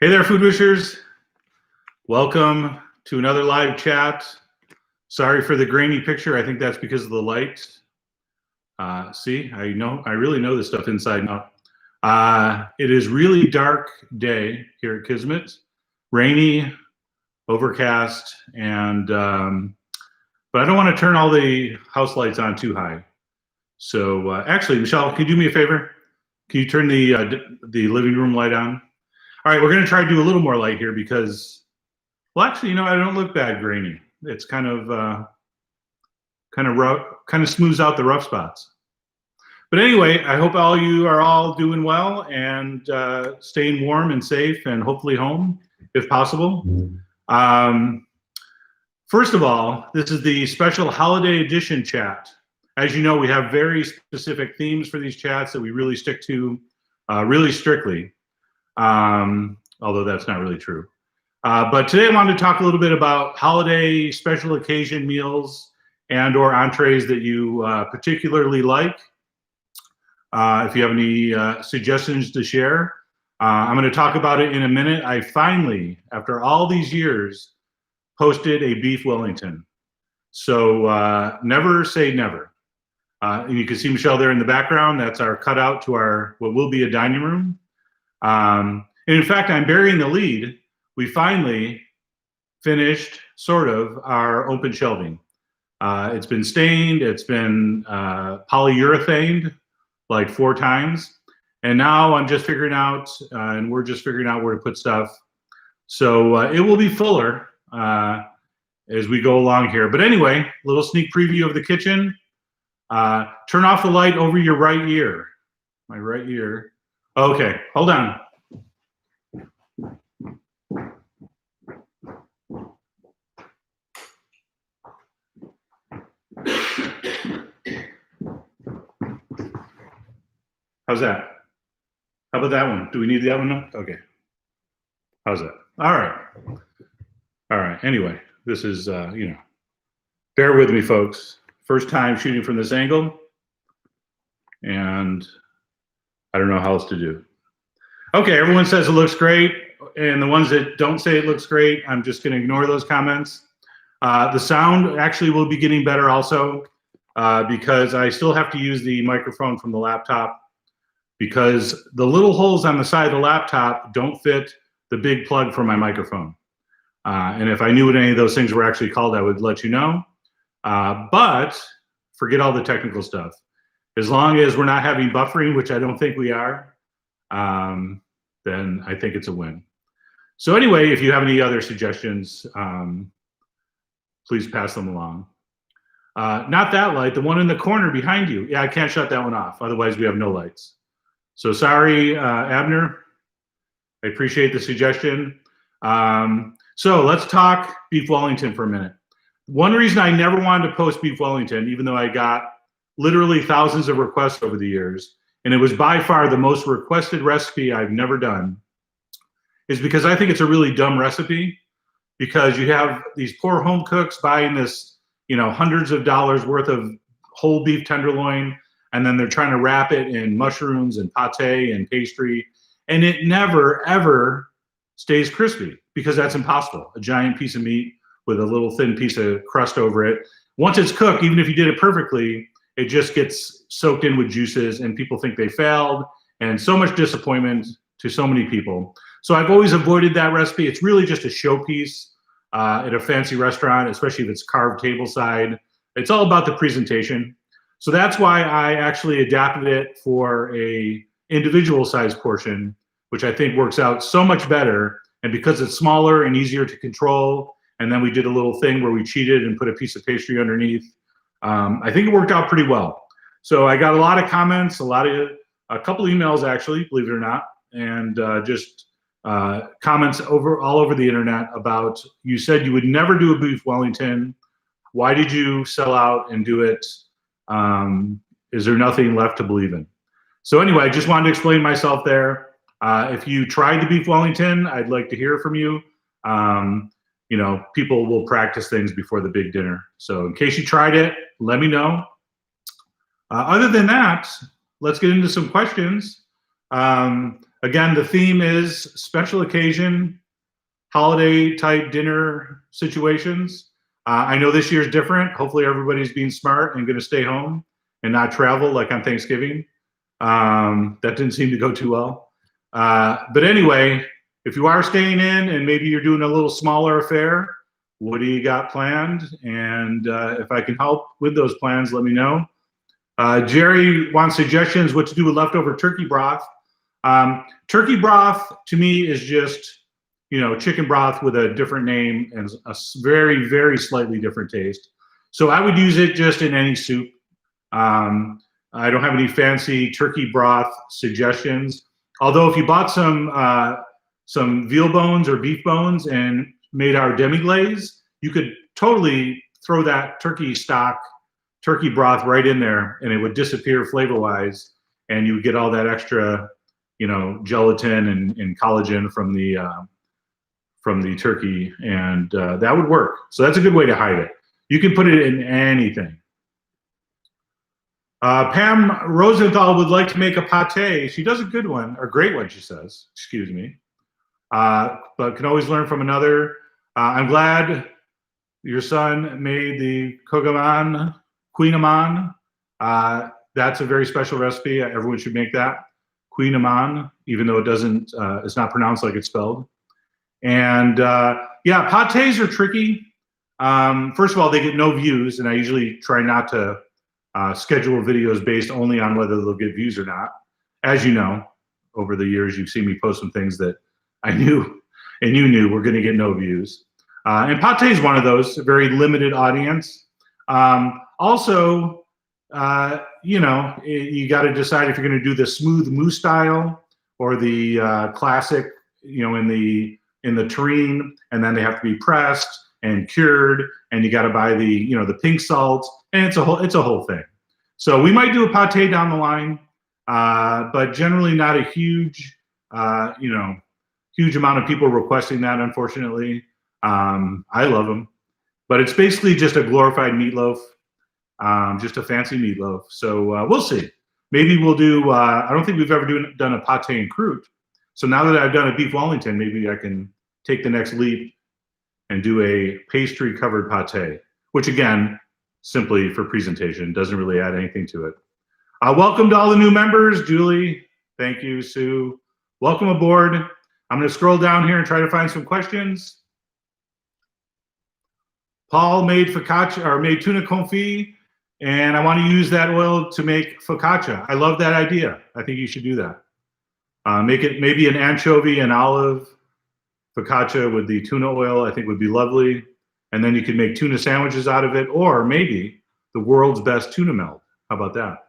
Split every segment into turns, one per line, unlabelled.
Hey there, food wishers. Welcome to another live chat. Sorry for the grainy picture. I think that's because of the light. See, I really know this stuff inside out. It is really dark day here at Kismet. Rainy, overcast, and but I don't want to turn all the house lights on too high. So actually, Michelle, can you do me a favor? Can you turn the living room light on? All right, we're going to try to do a little more light here because, well, actually, I don't look bad grainy. It's kind of rough, kind of smooths out the rough spots. But anyway, I hope you are all doing well and staying warm and safe and hopefully home if possible. First of all, this is the special holiday edition chat. As you know, we have very specific themes for these chats that we really stick to really strictly. Although that's not really true. But today I wanted to talk a little bit about holiday special occasion meals and or entrees that you particularly like. If you have any suggestions to share, I'm going to talk about it in a minute. I finally, after all these years, posted a beef Wellington. So never say never. And you can see Michelle there in the background. That's our cutout to our what will be a dining room. And in fact, I'm burying the lead. We finally finished sort of our open shelving. It's been stained, it's been polyurethaned like 4 times. And now I'm just figuring out, and we're just figuring out where to put stuff. So it will be fuller as we go along here. But anyway, a little sneak preview of the kitchen. Turn off the light over your right ear. My right ear. Okay, hold on. How's that? How about that one? Do we need that one now? Okay. How's that? All right. All right. Anyway, this is, bear with me, folks. First time shooting from this angle, and I don't know how else to do. Okay, everyone says it looks great, and the ones that don't say it looks great, I'm just going to ignore those comments. The sound actually will be getting better also because I still have to use the microphone from the laptop because the little holes on the side of the laptop don't fit the big plug for my microphone. And if I knew what any of those things were actually called, I would let you know. But forget all the technical stuff. As long as we're not having buffering, which I don't think we are, then I think it's a win. So anyway, if you have any other suggestions, please pass them along. Not that light, the one in the corner behind you. Yeah, I can't shut that one off. Otherwise, we have no lights. So sorry, Abner. I appreciate the suggestion. So let's talk beef Wellington for a minute. One reason I never wanted to post beef Wellington, even though I got literally thousands of requests over the years, and it was by far the most requested recipe I've never done, is because I think it's a really dumb recipe because you have these poor home cooks buying this, hundreds of dollars worth of whole beef tenderloin, and then they're trying to wrap it in mushrooms and pate and pastry, and it never, ever stays crispy because that's impossible. A giant piece of meat with a little thin piece of crust over it. Once it's cooked, even if you did it perfectly, it just gets soaked in with juices and people think they failed, and so much disappointment to so many people. So I've always avoided that recipe. It's really just a showpiece at a fancy restaurant, especially if it's carved table side. It's all about the presentation. So that's why I actually adapted it for a individual size portion, which I think works out so much better. And because it's smaller and easier to control, and then we did a little thing where we cheated and put a piece of pastry underneath, I think it worked out pretty well. So I got a lot of comments, a couple emails actually, believe it or not, and just comments all over the internet about, you said you would never do a beef Wellington. Why did you sell out and do it? Is there nothing left to believe in? So anyway, I just wanted to explain myself there. If you tried the beef Wellington, I'd like to hear from you. People will practice things before the big dinner. So in case you tried it, let me know. Other than that, let's get into some questions. Again, the theme is special occasion, holiday type dinner situations. I know this year's different. Hopefully everybody's being smart and going to stay home and not travel like on Thanksgiving. That didn't seem to go too well. But anyway, if you are staying in and maybe you're doing a little smaller affair, what do you got planned? And if I can help with those plans, let me know. Jerry wants suggestions what to do with leftover turkey broth. Turkey broth to me is just, chicken broth with a different name and a very, very slightly different taste. So I would use it just in any soup. I don't have any fancy turkey broth suggestions. Although if you bought some veal bones or beef bones and made our demi-glaze, you could totally throw that turkey broth right in there and it would disappear flavor-wise, and you would get all that extra, gelatin and collagen from the turkey, and that would work. So that's a good way to hide it. You can put it in anything. Pam Rosenthal would like to make a pate. She does a good one, or great one, she says. Excuse me. But can always learn from another. I'm glad your son made the kogaman, Queen Aman. That's a very special recipe. Everyone should make that. Queen Aman, even though it's not pronounced like it's spelled. And yeah, pates are tricky. First of all, they get no views, and I usually try not to schedule videos based only on whether they'll get views or not. As you know, over the years, you've seen me post some things that I knew and you knew were going to get no views. And pate is one of those, a very limited audience. Also, you got to decide if you're going to do the smooth mousse style or the classic, in the tureen, and then they have to be pressed and cured, and you got to buy the pink salt, and it's a whole thing. So we might do a pate down the line, but generally not a huge amount of people requesting that, unfortunately. I love them, but it's basically just a glorified meatloaf, just a fancy meatloaf. So we'll see. Maybe we'll do. I don't think we've ever done a pate en croûte. So now that I've done a beef Wellington, maybe I can take the next leap and do a pastry covered pate, which again, simply for presentation, doesn't really add anything to it. Welcome to all the new members. Julie, thank you. Sue, welcome aboard. I'm going to scroll down here and try to find some questions. Paul made focaccia, or made tuna confit, and I want to use that oil to make focaccia. I love that idea. I think you should do that. Make it maybe an anchovy and olive focaccia with the tuna oil, I think would be lovely. And then you could make tuna sandwiches out of it, or maybe the world's best tuna melt. How about that?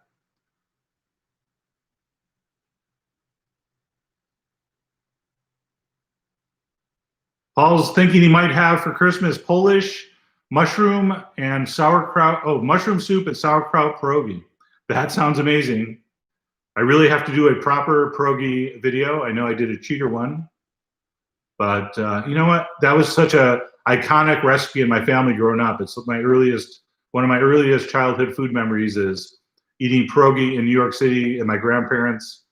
Paul's thinking he might have for Christmas Polish mushroom and sauerkraut. Oh, mushroom soup and sauerkraut pierogi. That sounds amazing. I really have to do a proper pierogi video. I know I did a cheater one, but you know what? That was such a iconic recipe in my family growing up. It's one of my earliest childhood food memories is eating pierogi in New York City and my grandparents.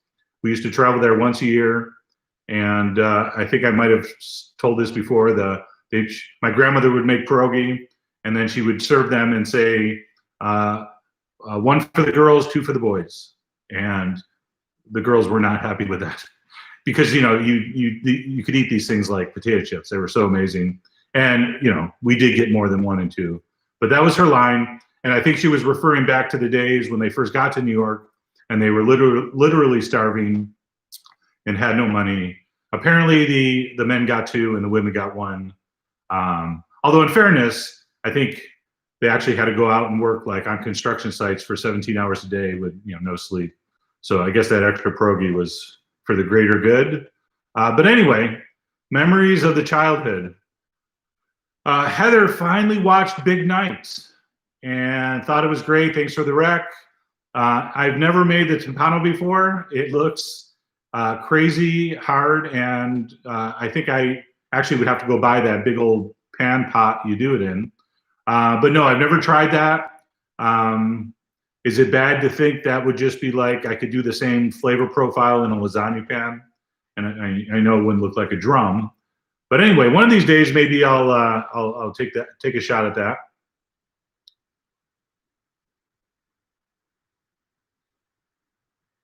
We used to travel there once a year. And I think I might have told this before. My grandmother would make pierogi, and then she would serve them and say, one for the girls, two for the boys. And the girls were not happy with that because you could eat these things like potato chips. They were so amazing, and we did get more than one and two. But that was her line, and I think she was referring back to the days when they first got to New York, and they were literally starving and had no money. Apparently the men got two and the women got one. Although in fairness, I think they actually had to go out and work like on construction sites for 17 hours a day with no sleep. So I guess that extra pierogi was for the greater good. But anyway, memories of the childhood. Heather finally watched Big Nights and thought it was great. Thanks for the rec. I've never made the timpano before. It looks crazy hard, and I think I actually would have to go buy that big old pan pot you do it in. But no, I've never tried that. Is it bad to think that would just be like I could do the same flavor profile in a lasagna pan? and I know it wouldn't look like a drum. But anyway, one of these days, maybe I'll take a shot at that.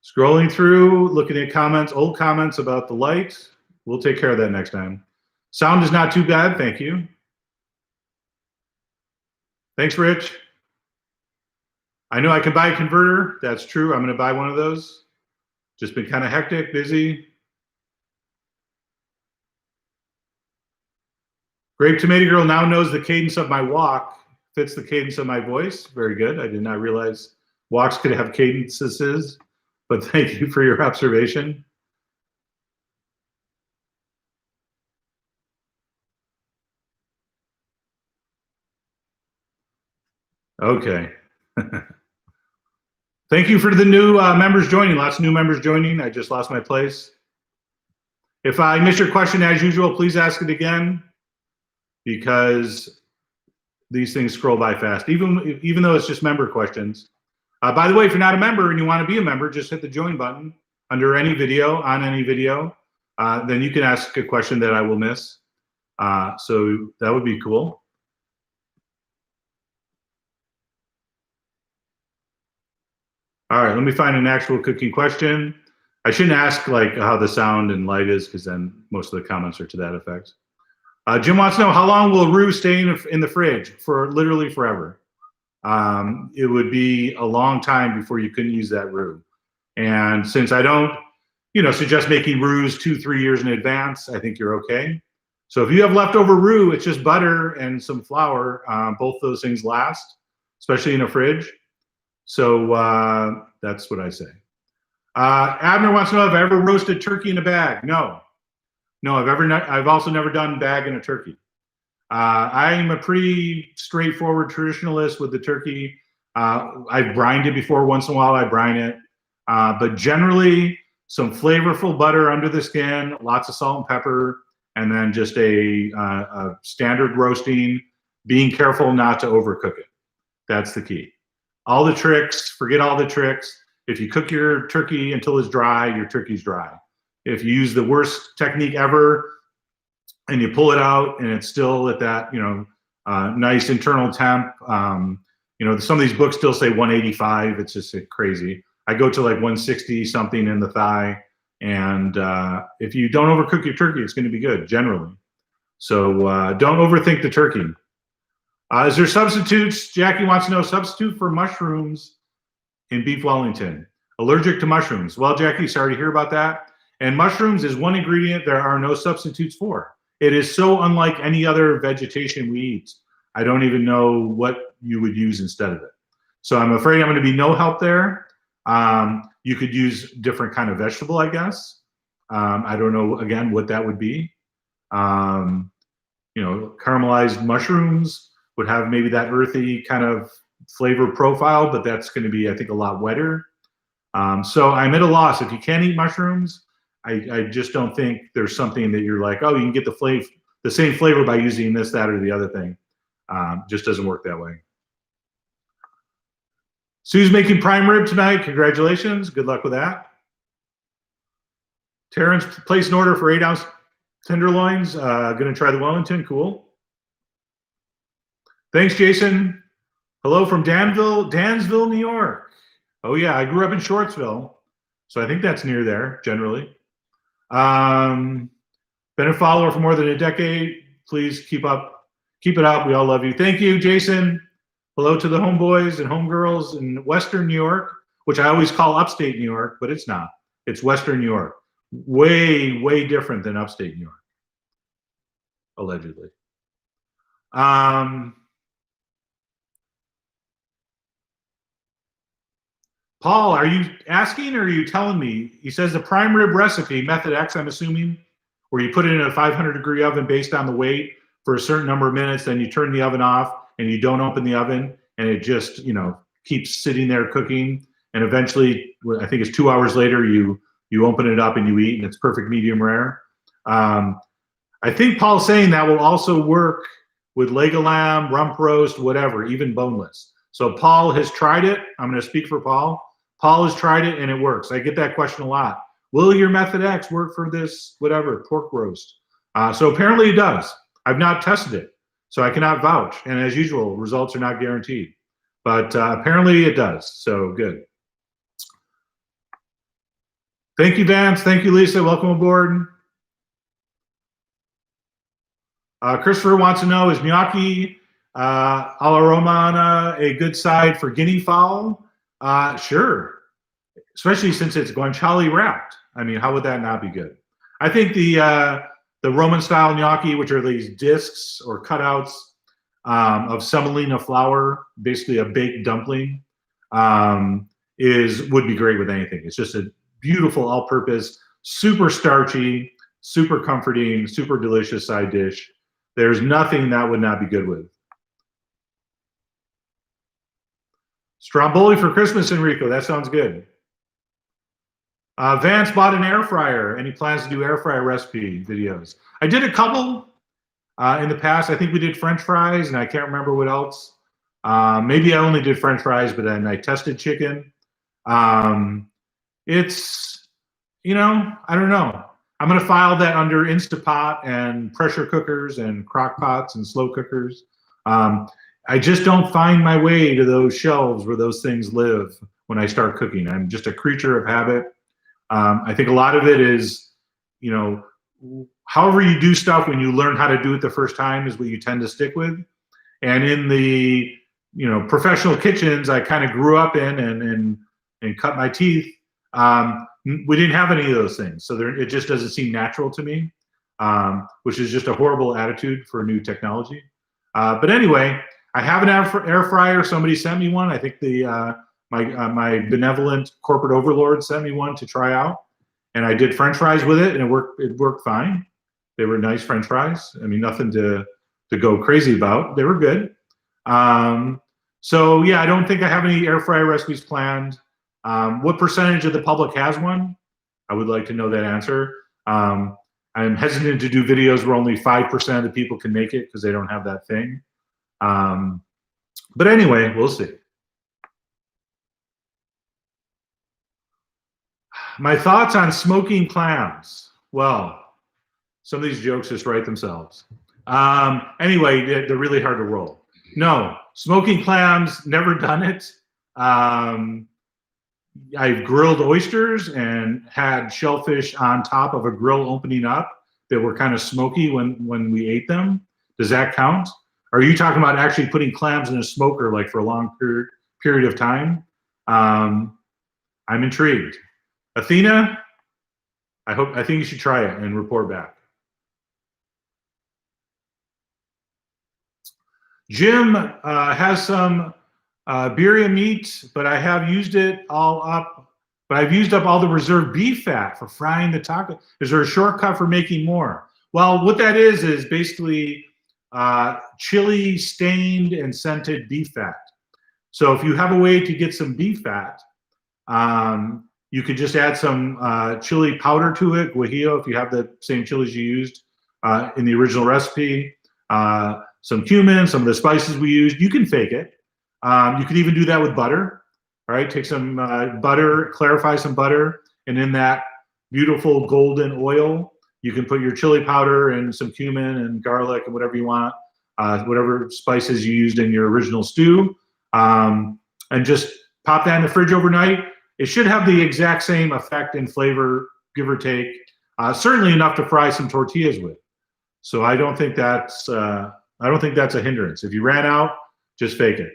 Scrolling through, looking at comments, old comments about the light. We'll take care of that next time. Sound is not too bad, thank you. Thanks, Rich. I know I can buy a converter. That's true. I'm going to buy one of those. Just been kind of hectic, busy. Grape Tomato Girl now knows the cadence of my walk. Fits the cadence of my voice. Very good. I did not realize walks could have cadences, but thank you for your observation. Okay. Thank you for the new members joining. Lots of new members joining. I just lost my place. If I missed your question, as usual, please ask it again, because these things scroll by fast, even though it's just member questions. By the way, if you're not a member and you want to be a member, just hit the join button under any video, on any video. Then you can ask a question that I will miss. So that would be cool. All right, let me find an actual cooking question. I shouldn't ask like how the sound and light is, because then most of the comments are to that effect. Jim wants to know, how long will roux stay in the fridge? For literally forever. It would be a long time before you couldn't use that roux. And since I don't, suggest making roux 2-3 years in advance, I think you're okay. So if you have leftover roux, it's just butter and some flour. Both those things last, especially in a fridge. So that's what I say. Abner wants to know if I ever roasted turkey in a bag. No, I've also never done bag in a turkey. I'm a pretty straightforward traditionalist with the turkey. I've brined it before. Once in a while I brine it, but generally some flavorful butter under the skin, lots of salt and pepper, and then just a standard roasting, being careful not to overcook it. That's the key. All the tricks, forget all the tricks. If you cook your turkey until it's dry, your turkey's dry. If you use the worst technique ever and you pull it out and it's still at that, nice internal temp, some of these books still say 185. It's just crazy. I go to like 160 something in the thigh. And if you don't overcook your turkey, it's going to be good generally. So don't overthink the turkey. Is there substitutes? Jackie wants to know, substitute for mushrooms in beef Wellington. Allergic to mushrooms. Well, Jackie, sorry to hear about that. And mushrooms is one ingredient there are no substitutes for. It is so unlike any other vegetation we eat. I don't even know what you would use instead of it. So I'm afraid I'm going to be no help there. You could use different kind of vegetable, I guess. I don't know, again, what that would be. Caramelized mushrooms would have maybe that earthy kind of flavor profile, but that's going to be, I think, a lot wetter. So I'm at a loss. If you can't eat mushrooms, I just don't think there's something that you're like, oh, you can get the same flavor by using this, that, or the other thing. Just doesn't work that way. Sue's making prime rib tonight. Congratulations. Good luck with that. Terrence placed an order for 8-ounce tenderloins. Going to try the Wellington. Cool. Thanks, Jason. Hello from Dansville, New York. Oh, yeah. I grew up in Shortsville, so I think that's near there, generally. Been a follower for more than a decade. Please keep it up. We all love you. Thank you, Jason. Hello to the homeboys and homegirls in Western New York, which I always call upstate New York, but it's not. It's Western New York. Way, way different than upstate New York, allegedly. Paul, are you asking or are you telling me? He says the prime rib recipe, method X, I'm assuming, where you put it in a 500-degree oven based on the weight for a certain number of minutes, then you turn the oven off and you don't open the oven, and it just, keeps sitting there cooking. And eventually, I think it's 2 hours later, you open it up and you eat, and it's perfect medium rare. I think Paul's saying that will also work with leg of lamb, rump roast, whatever, even boneless. So Paul has tried it. I'm going to speak for Paul. Paul has tried it and it works. I get that question a lot. will your method X work for this, whatever, pork roast? So apparently it does. I've not tested it, so I cannot vouch. And as usual, results are not guaranteed. But apparently it does, so good. Thank you, Vance. Thank you, Lisa. Welcome aboard. Christopher wants to know, is gnocchi alla romana a good side for guinea fowl? Sure, especially since it's guanciale wrapped. I mean, how would that not be good? I think the Roman style gnocchi, which are these discs or cutouts of semolina flour, basically a baked dumpling, would be great with anything. It's just a beautiful all-purpose, super starchy, super comforting, super delicious side dish. There's nothing that would not be good with. Stromboli for Christmas, Enrico. That sounds good. Vance bought an air fryer. Any plans to do air fryer recipe videos? I did a couple in the past. I think we did French fries, and I can't remember what else. Maybe I only did French fries, but then I tested chicken. It's, I don't know. I'm going to file that under Instapot and pressure cookers and crock pots and slow cookers. I just don't find my way to those shelves where those things live when I start cooking. I'm just a creature of habit. I think a lot of it is, however you do stuff when you learn how to do it the first time is what you tend to stick with. And in the, professional kitchens I kind of grew up in and cut my teeth, we didn't have any of those things. So it just doesn't seem natural to me, which is just a horrible attitude for new technology. But anyway, I have an air fryer. Somebody sent me one. I think my benevolent corporate overlord sent me one to try out, and I did French fries with it, and it worked fine. They were nice French fries. I mean, nothing to go crazy about. They were good. So yeah, I don't think I have any air fryer recipes planned. What percentage of the public has one? I would like to know that answer. I'm hesitant to do videos where only 5% of the people can make it because they don't have that thing. But anyway, we'll see. My thoughts on smoking clams. Well, some of these jokes just write themselves. Anyway, they're really hard to roll. No, smoking clams, never done it. I've grilled oysters and had shellfish on top of a grill opening up that were kind of smoky when we ate them. Does that count? Are you talking about actually putting clams in a smoker like for a long period of time? I'm intrigued. Athena, I think you should try it and report back. Jim has some birria meat, but I have used it all up. But I've used up all the reserved beef fat for frying the taco. Is there a shortcut for making more? Well, what that is basically chili stained and scented beef fat. So if you have a way to get some beef fat, you could just add some chili powder to it, guajillo, if you have the same chilies you used in the original recipe, some cumin, some of the spices we used. You can fake it. You could even do that with butter. All right, take some butter, clarify some butter, and in that beautiful golden oil, you can put your chili powder and some cumin and garlic and whatever you want, whatever spices you used in your original stew, and just pop that in the fridge overnight. It should have the exact same effect and flavor, give or take, certainly enough to fry some tortillas with. So I don't think that's a hindrance. If you ran out, just fake it.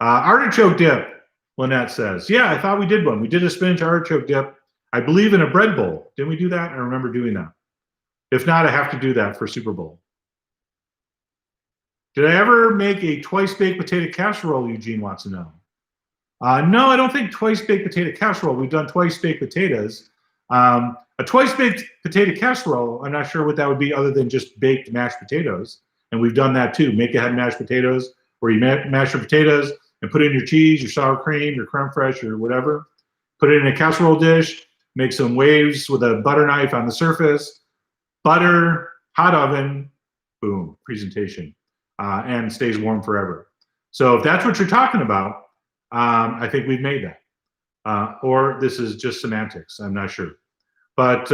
Artichoke dip, Lynette says. Yeah, I thought we did one. We did a spinach artichoke dip, I believe, in a bread bowl. Didn't we do that? I remember doing that. If not, I have to do that for Super Bowl. Did I ever make a twice-baked potato casserole, Eugene wants to know. No, I don't think twice-baked potato casserole. We've done twice-baked potatoes. A twice-baked potato casserole, I'm not sure what that would be other than just baked mashed potatoes. And we've done that too. Make ahead mashed potatoes, where you mash your potatoes and put in your cheese, your sour cream, your creme fraiche, or whatever. Put it in a casserole dish. Make some waves with a butter knife on the surface. Butter, hot oven, boom, presentation. And stays warm forever. So if that's what you're talking about, I think we've made that. Or this is just semantics. I'm not sure. But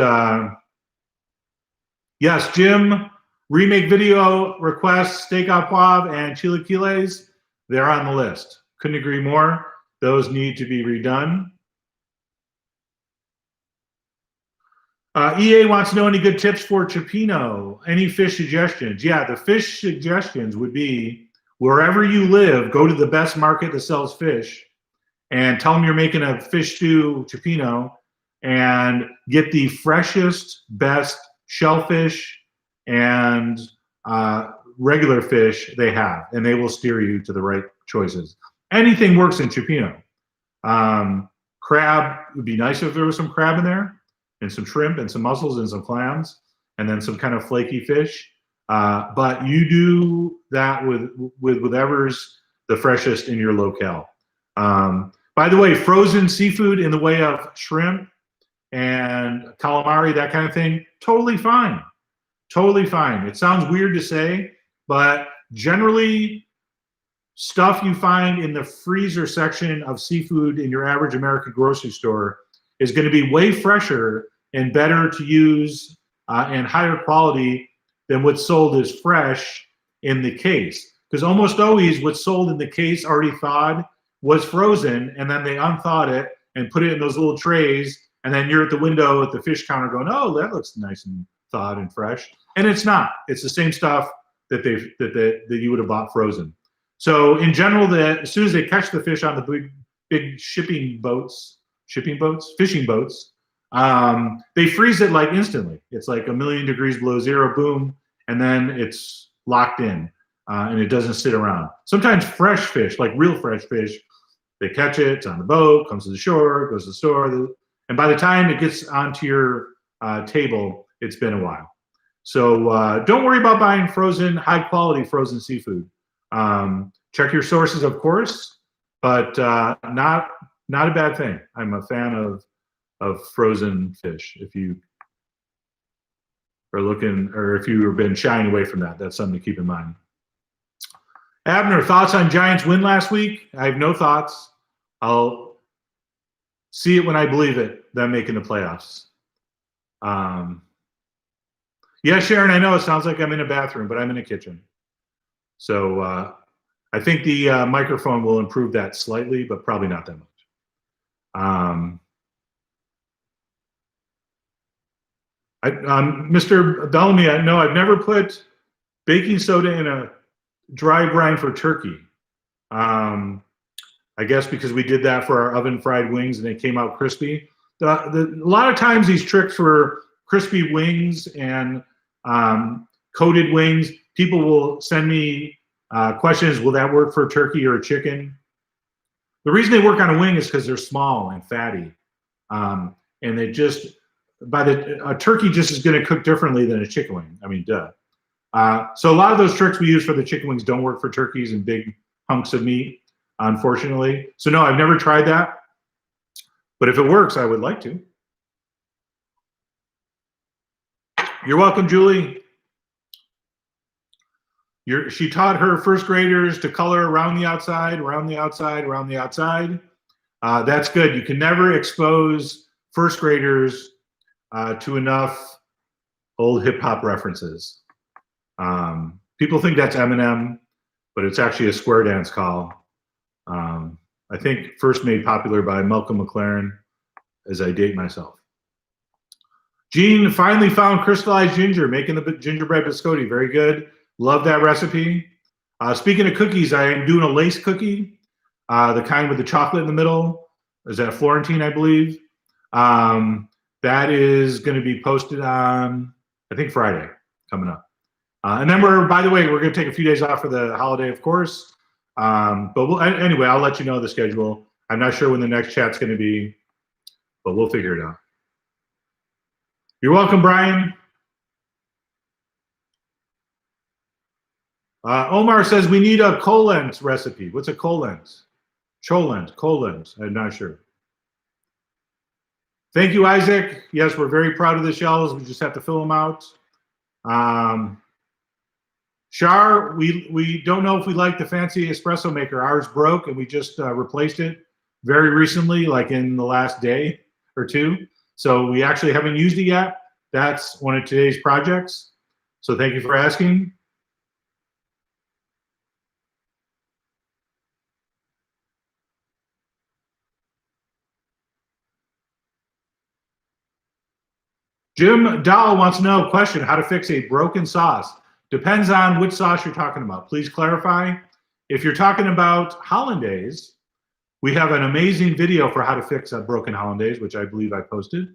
yes, Jim, remake video requests, steak au poivre and chilaquiles, they're on the list. Couldn't agree more. Those need to be redone. EA wants to know any good tips for Chipino. Any fish suggestions? Yeah, the fish suggestions would be wherever you live, go to the best market that sells fish and tell them you're making a fish stew Chipino and get the freshest, best shellfish and regular fish they have, and they will steer you to the right choices. Anything works in Chipino. Crab would be nice if there was some crab in there, and some shrimp and some mussels and some clams, and then some kind of flaky fish. But you do that with whatever's the freshest in your locale. By the way, frozen seafood in the way of shrimp and calamari, that kind of thing, totally fine. Totally fine. It sounds weird to say, but generally stuff you find in the freezer section of seafood in your average American grocery store is going to be way fresher and better to use and higher quality than what's sold as fresh in the case. Because almost always what's sold in the case already thawed was frozen, and then they unthawed it and put it in those little trays, and then you're at the window at the fish counter going, oh, that looks nice and thawed and fresh. And it's not. It's the same stuff that that you would have bought frozen. So in general, as soon as they catch the fish on the big fishing boats, they freeze it like instantly. It's like 1,000,000 degrees below zero, boom, and then it's locked in, and it doesn't sit around. Sometimes fresh fish, like real fresh fish, they catch it, it's on the boat, comes to the shore, goes to the store, and by the time it gets onto your table, it's been a while. So don't worry about buying frozen, high-quality frozen seafood. Check your sources, of course, but not a bad thing. I'm a fan of frozen fish. If you are looking, or if you've been shying away from that, that's something to keep in mind. Abner, thoughts on Giants' win last week? I have no thoughts. I'll see it when I believe it, them making the playoffs. Yeah, Sharon, I know it sounds like I'm in a bathroom, but I'm in a kitchen. So I think the microphone will improve that slightly, but probably not that much. Mr. Bellamy, no, I've never put baking soda in a dry brine for turkey. I guess because we did that for our oven fried wings and they came out crispy. A lot of times these tricks for crispy wings and coated wings, people will send me questions, will that work for a turkey or a chicken? The reason they work on a wing is because they're small and fatty. And they just, a turkey just is going to cook differently than a chicken wing. I mean, duh. So a lot of those tricks we use for the chicken wings don't work for turkeys and big hunks of meat, unfortunately. So no, I've never tried that. But if it works, I would like to. You're welcome, Julie. She taught her first graders to color around the outside, around the outside, around the outside. That's good. You can never expose first graders to enough old hip hop references. People think that's Eminem, but it's actually a square dance call. I think first made popular by Malcolm McLaren, as I date myself. Gene finally found crystallized ginger, making the gingerbread biscotti. Very good. Love that recipe. Speaking of cookies, I am doing a lace cookie, the kind with the chocolate in the middle. Is that Florentine, I believe? That is going to be posted on, I think, Friday, coming up. And then by the way, we're going to take a few days off for the holiday, of course. But anyway, I'll let you know the schedule. I'm not sure when the next chat's going to be, but we'll figure it out. You're welcome, Brian. Omar says we need a colent recipe. What's a colent? Colent. I'm not sure. Thank you, Isaac. Yes, we're very proud of the shells. We just have to fill them out. Shar, we don't know if we like the fancy espresso maker. Ours broke, and we just replaced it very recently, like in the last day or two. So we actually haven't used it yet. That's one of today's projects. So thank you for asking. Jim Dahl wants to know, question, how to fix a broken sauce. Depends on which sauce you're talking about. Please clarify. If you're talking about hollandaise, we have an amazing video for how to fix a broken hollandaise, which I believe I posted.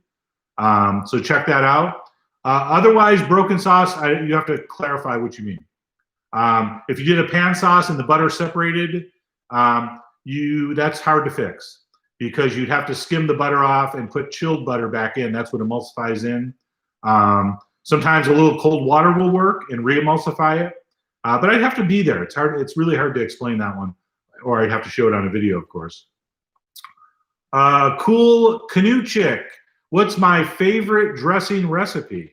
So check that out. Otherwise, broken sauce, you have to clarify what you mean. If you did a pan sauce and the butter separated, that's hard to fix because you'd have to skim the butter off and put chilled butter back in. That's what emulsifies in. Sometimes a little cold water will work and re-emulsify it, but I'd have to be there. It's hard. It's really hard to explain that one, or I'd have to show it on a video, of course. Cool Canoe Chick, what's my favorite dressing recipe?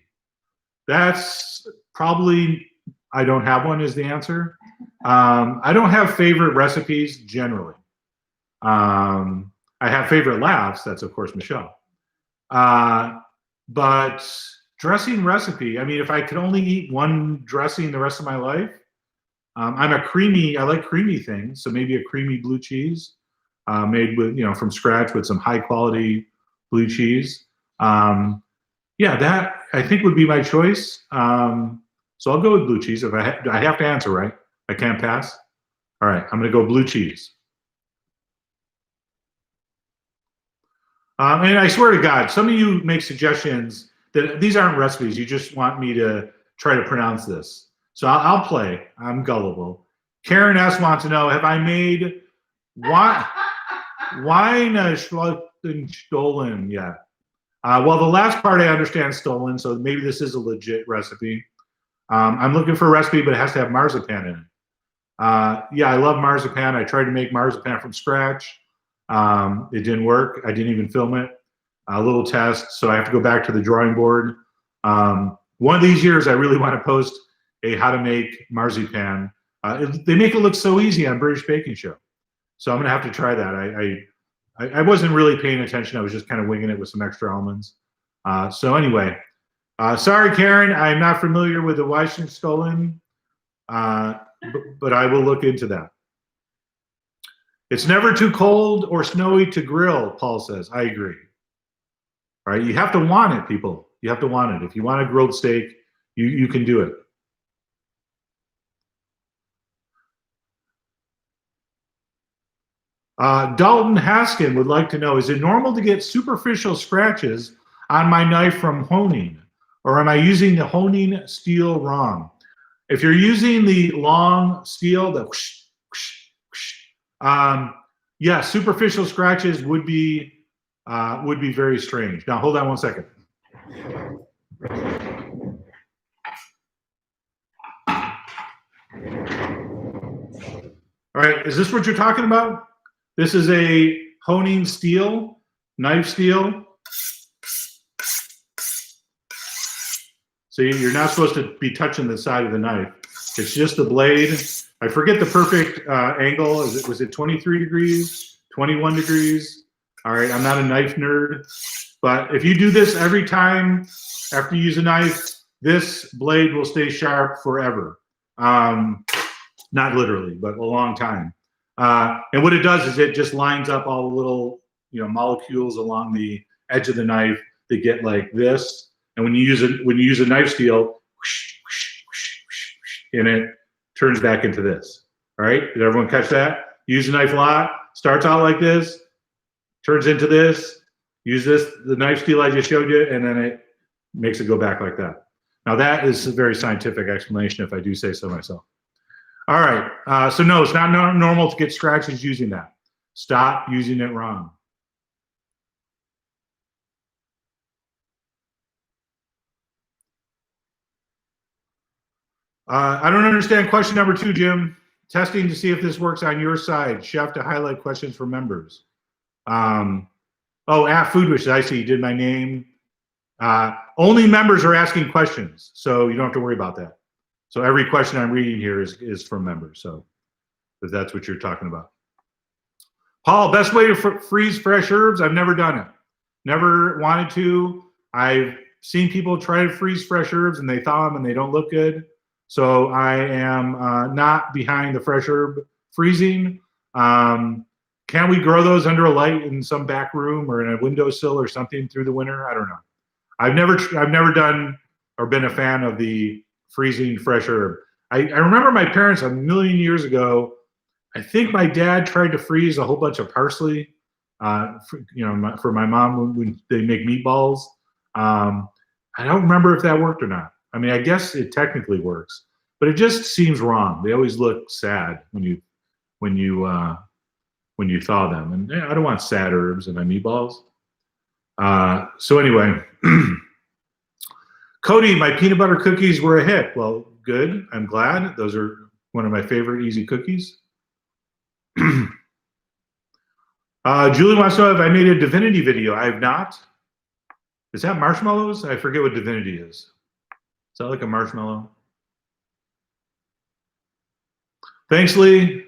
That's probably, I don't have one is the answer. I don't have favorite recipes generally. I have favorite laughs. That's, of course, Michelle. But dressing recipe, I mean, if I could only eat one dressing the rest of my life, I like creamy things. So maybe a creamy blue cheese made with, from scratch with some high quality blue cheese. Yeah, that I think would be my choice. So I'll go with blue cheese. If I have to answer, right? I can't pass. All right, I'm going to go blue cheese. And I swear to God, some of you make suggestions that these aren't recipes. You just want me to try to pronounce this. So I'll play. I'm gullible. Karen S. wants to know, have I made Stolen yet? Well, the last part I understand stolen, so maybe this is a legit recipe. I'm looking for a recipe, but it has to have marzipan in it. Yeah, I love marzipan. I tried to make marzipan from scratch. It didn't work. I didn't even film it. A little test, so I have to go back to the drawing board. One of these years, I really want to post a how to make marzipan. They make it look so easy on British Baking Show. So I'm going to have to try that. I wasn't really paying attention. I was just kind of winging it with some extra almonds. So anyway, sorry, Karen, I'm not familiar with the Weissenstollen, but I will look into that. It's never too cold or snowy to grill, Paul says. I agree. All right, you have to want it, people. You have to want it. If you want a grilled steak, you can do it. Dalton Haskin would like to know, is it normal to get superficial scratches on my knife from honing, or am I using the honing steel wrong? If you're using the long steel, the whoosh, whoosh, whoosh, yeah, superficial scratches would be very strange. Now, hold on one second. All right, is this what you're talking about? This is a honing steel, knife steel. So you're not supposed to be touching the side of the knife. It's just the blade. I forget the perfect angle. Was it 23 degrees, 21 degrees? All right, I'm not a knife nerd. But if you do this every time after you use a knife, this blade will stay sharp forever. Not literally, but a long time. And what it does is it just lines up all the little, molecules along the edge of the knife that get like this. And when you use a knife steel, whoosh, whoosh, whoosh, whoosh, whoosh, and it turns back into this. All right, did everyone catch that? Use a knife a lot. Starts out like this, turns into this. Use the knife steel I just showed you, and then it makes it go back like that. Now that is a very scientific explanation, if I do say so myself. All right, so no, it's not normal to get scratches using that. Stop using it wrong. I don't understand question number 2, Jim. Testing to see if this works on your side. Chef to highlight questions for members. Oh, at Food Wishes, I see you did my name. Only members are asking questions, so you don't have to worry about that. So every question I'm reading here is from members, so if that's what you're talking about. Paul, best way to freeze fresh herbs? I've never done it. Never wanted to. I've seen people try to freeze fresh herbs and they thaw them and they don't look good. So I am not behind the fresh herb freezing. Can we grow those under a light in some back room or in a windowsill or something through the winter? I don't know. I've never done or been a fan of the freezing fresh herb. I remember my parents a million years ago. I think my dad tried to freeze a whole bunch of parsley, for my mom when they make meatballs. I don't remember if that worked or not. I mean, I guess it technically works, but it just seems wrong. They always look sad when you thaw them, and I don't want sad herbs in my meatballs. So anyway, Cody, my peanut butter cookies were a hit. Well, good. I'm glad. Those are one of my favorite easy cookies. Julie wants to know if I made a divinity video. I have not. Is that marshmallows? I forget what divinity is. Is that like a marshmallow? Thanks, Lee.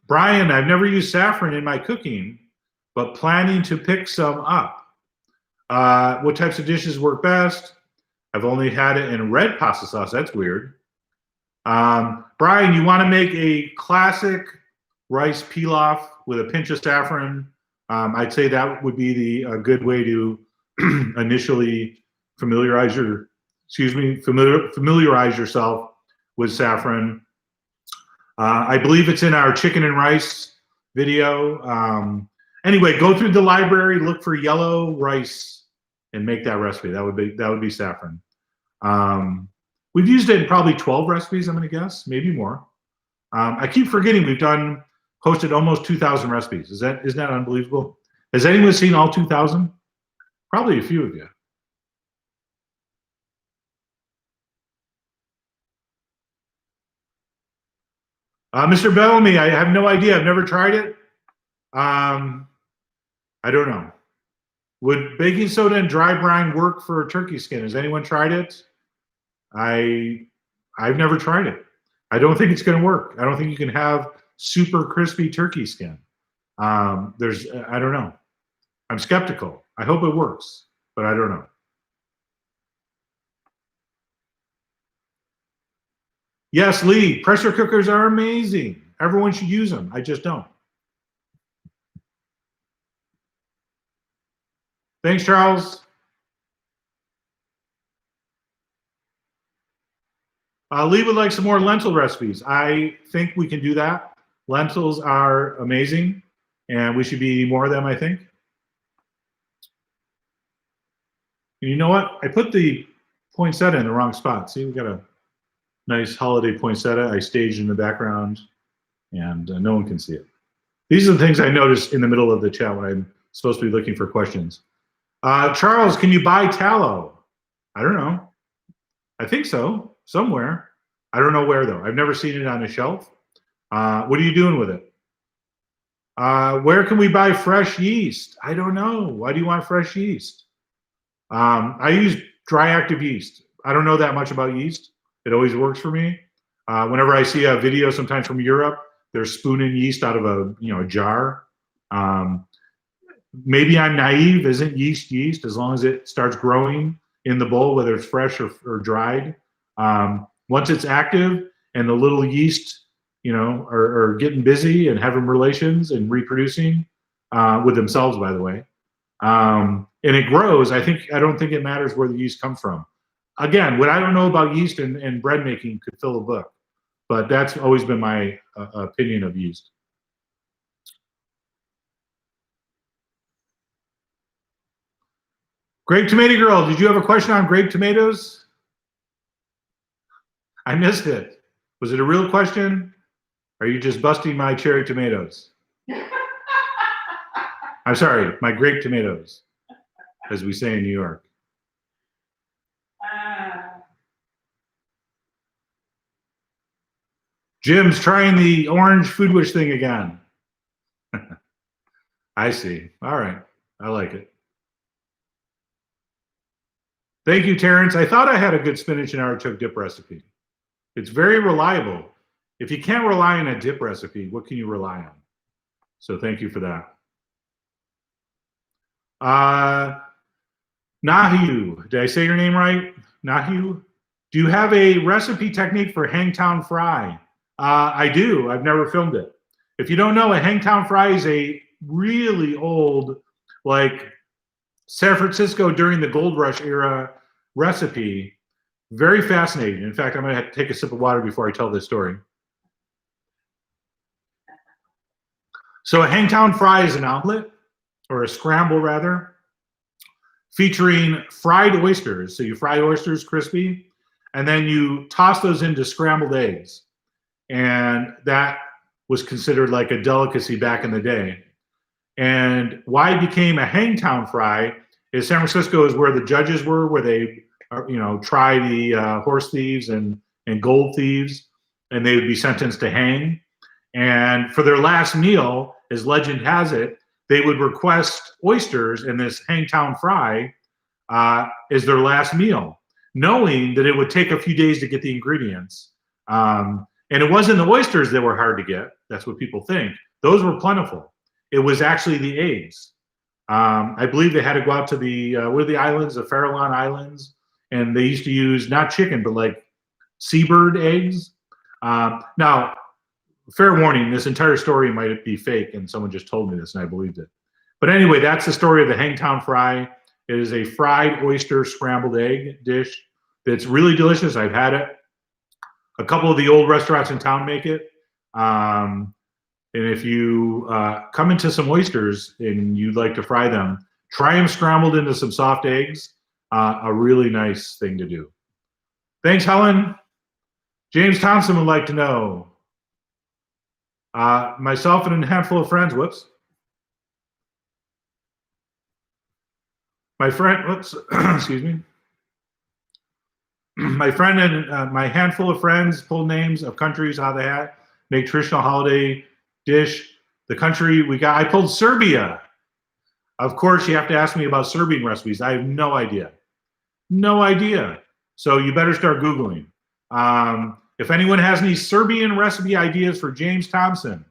Brian, I've never used saffron in my cooking, but planning to pick some up. What types of dishes work best? I've only had it in red pasta sauce. That's weird. Brian, you want to make a classic rice pilaf with a pinch of saffron. I'd say that would be a good way to initially familiarize yourself with saffron. I believe it's in our chicken and rice video. Anyway, go through the library, look for yellow rice, and make that recipe. That would be saffron. We've used it in probably 12 recipes, I'm going to guess, maybe more. I keep forgetting we've posted almost 2,000 recipes. Isn't that unbelievable? Has anyone seen all 2,000? Probably a few of you. Mr. Bellamy, I have no idea. I've never tried it. I don't know. Would baking soda and dry brine work for turkey skin? Has anyone tried it? I've never tried it. I don't think it's going to work. I don't think you can have super crispy turkey skin. I don't know. I'm skeptical. I hope it works, but I don't know. Yes, Lee, pressure cookers are amazing. Everyone should use them. I just don't. Thanks, Charles. Lee would like some more lentil recipes. I think we can do that. Lentils are amazing, and we should be eating more of them, I think. And you know what? I put the poinsettia in the wrong spot. See, we got a nice holiday poinsettia I staged in the background, and no one can see it. These are the things I noticed in the middle of the chat when I'm supposed to be looking for questions. Charles, can you buy tallow? I don't know. I think so, somewhere. I don't know where, though. I've never seen it on a shelf. What are you doing with it? Where can we buy fresh yeast? I don't know. Why do you want fresh yeast? I use dry active yeast. I don't know that much about yeast. It always works for me. Whenever I see a video, sometimes from Europe, they're spooning yeast out of a jar. Maybe I'm naive. Isn't yeast as long as it starts growing in the bowl, whether it's fresh or dried? Once it's active and the little yeast, are getting busy and having relations and reproducing with themselves, by the way, and it grows, I don't think it matters where the yeast comes from. Again, what I don't know about yeast and bread making could fill a book, but that's always been my opinion of yeast. Grape Tomato Girl, did you have a question on grape tomatoes? I missed it. Was it a real question? Or are you just busting my cherry tomatoes? I'm sorry, my grape tomatoes, as we say in New York. Jim's trying the orange food wish thing again. I see. All right. I like it. Thank you, Terrence. I thought I had a good spinach and artichoke dip recipe. It's very reliable. If you can't rely on a dip recipe, what can you rely on? So thank you for that. Nahu, did I say your name right? Nahu? Do you have a recipe technique for hangtown fry? I do. I've never filmed it. If you don't know, a hangtown fry is a really old, like San Francisco during the gold rush era recipe. Very fascinating. In fact, I'm going to have to take a sip of water before I tell this story. So a hangtown fry is an omelet, or a scramble rather, featuring fried oysters. So you fry oysters crispy, and then you toss those into scrambled eggs. And that was considered like a delicacy back in the day. And why it became a hangtown fry is San Francisco is where the judges were, where they, try the horse thieves and gold thieves, and they would be sentenced to hang. And for their last meal, as legend has it, they would request oysters, and this hangtown fry is their last meal, knowing that it would take a few days to get the ingredients. And it wasn't the oysters that were hard to get. That's what people think. Those were plentiful. It was actually the eggs. I believe they had to go out to the, what are the islands, the Farallon Islands, and they used to use not chicken, but like seabird eggs. Now, fair warning, this entire story might be fake, and someone just told me this, and I believed it. But anyway, that's the story of the hangtown fry. It is a fried oyster scrambled egg dish that's really delicious. I've had it. A couple of the old restaurants in town make it. And if you come into some oysters and you'd like to fry them, try them scrambled into some soft eggs. A really nice thing to do. Thanks, Helen. James Thompson would like to know. Myself and a handful of friends, whoops. My friend, whoops, excuse me. My friend and my handful of friends pulled names of countries out of the hat, make traditional holiday dish. The country we got, I pulled Serbia. Of course, you have to ask me about Serbian recipes. I have no idea. No idea. So you better start Googling. If anyone has any Serbian recipe ideas for James Thompson,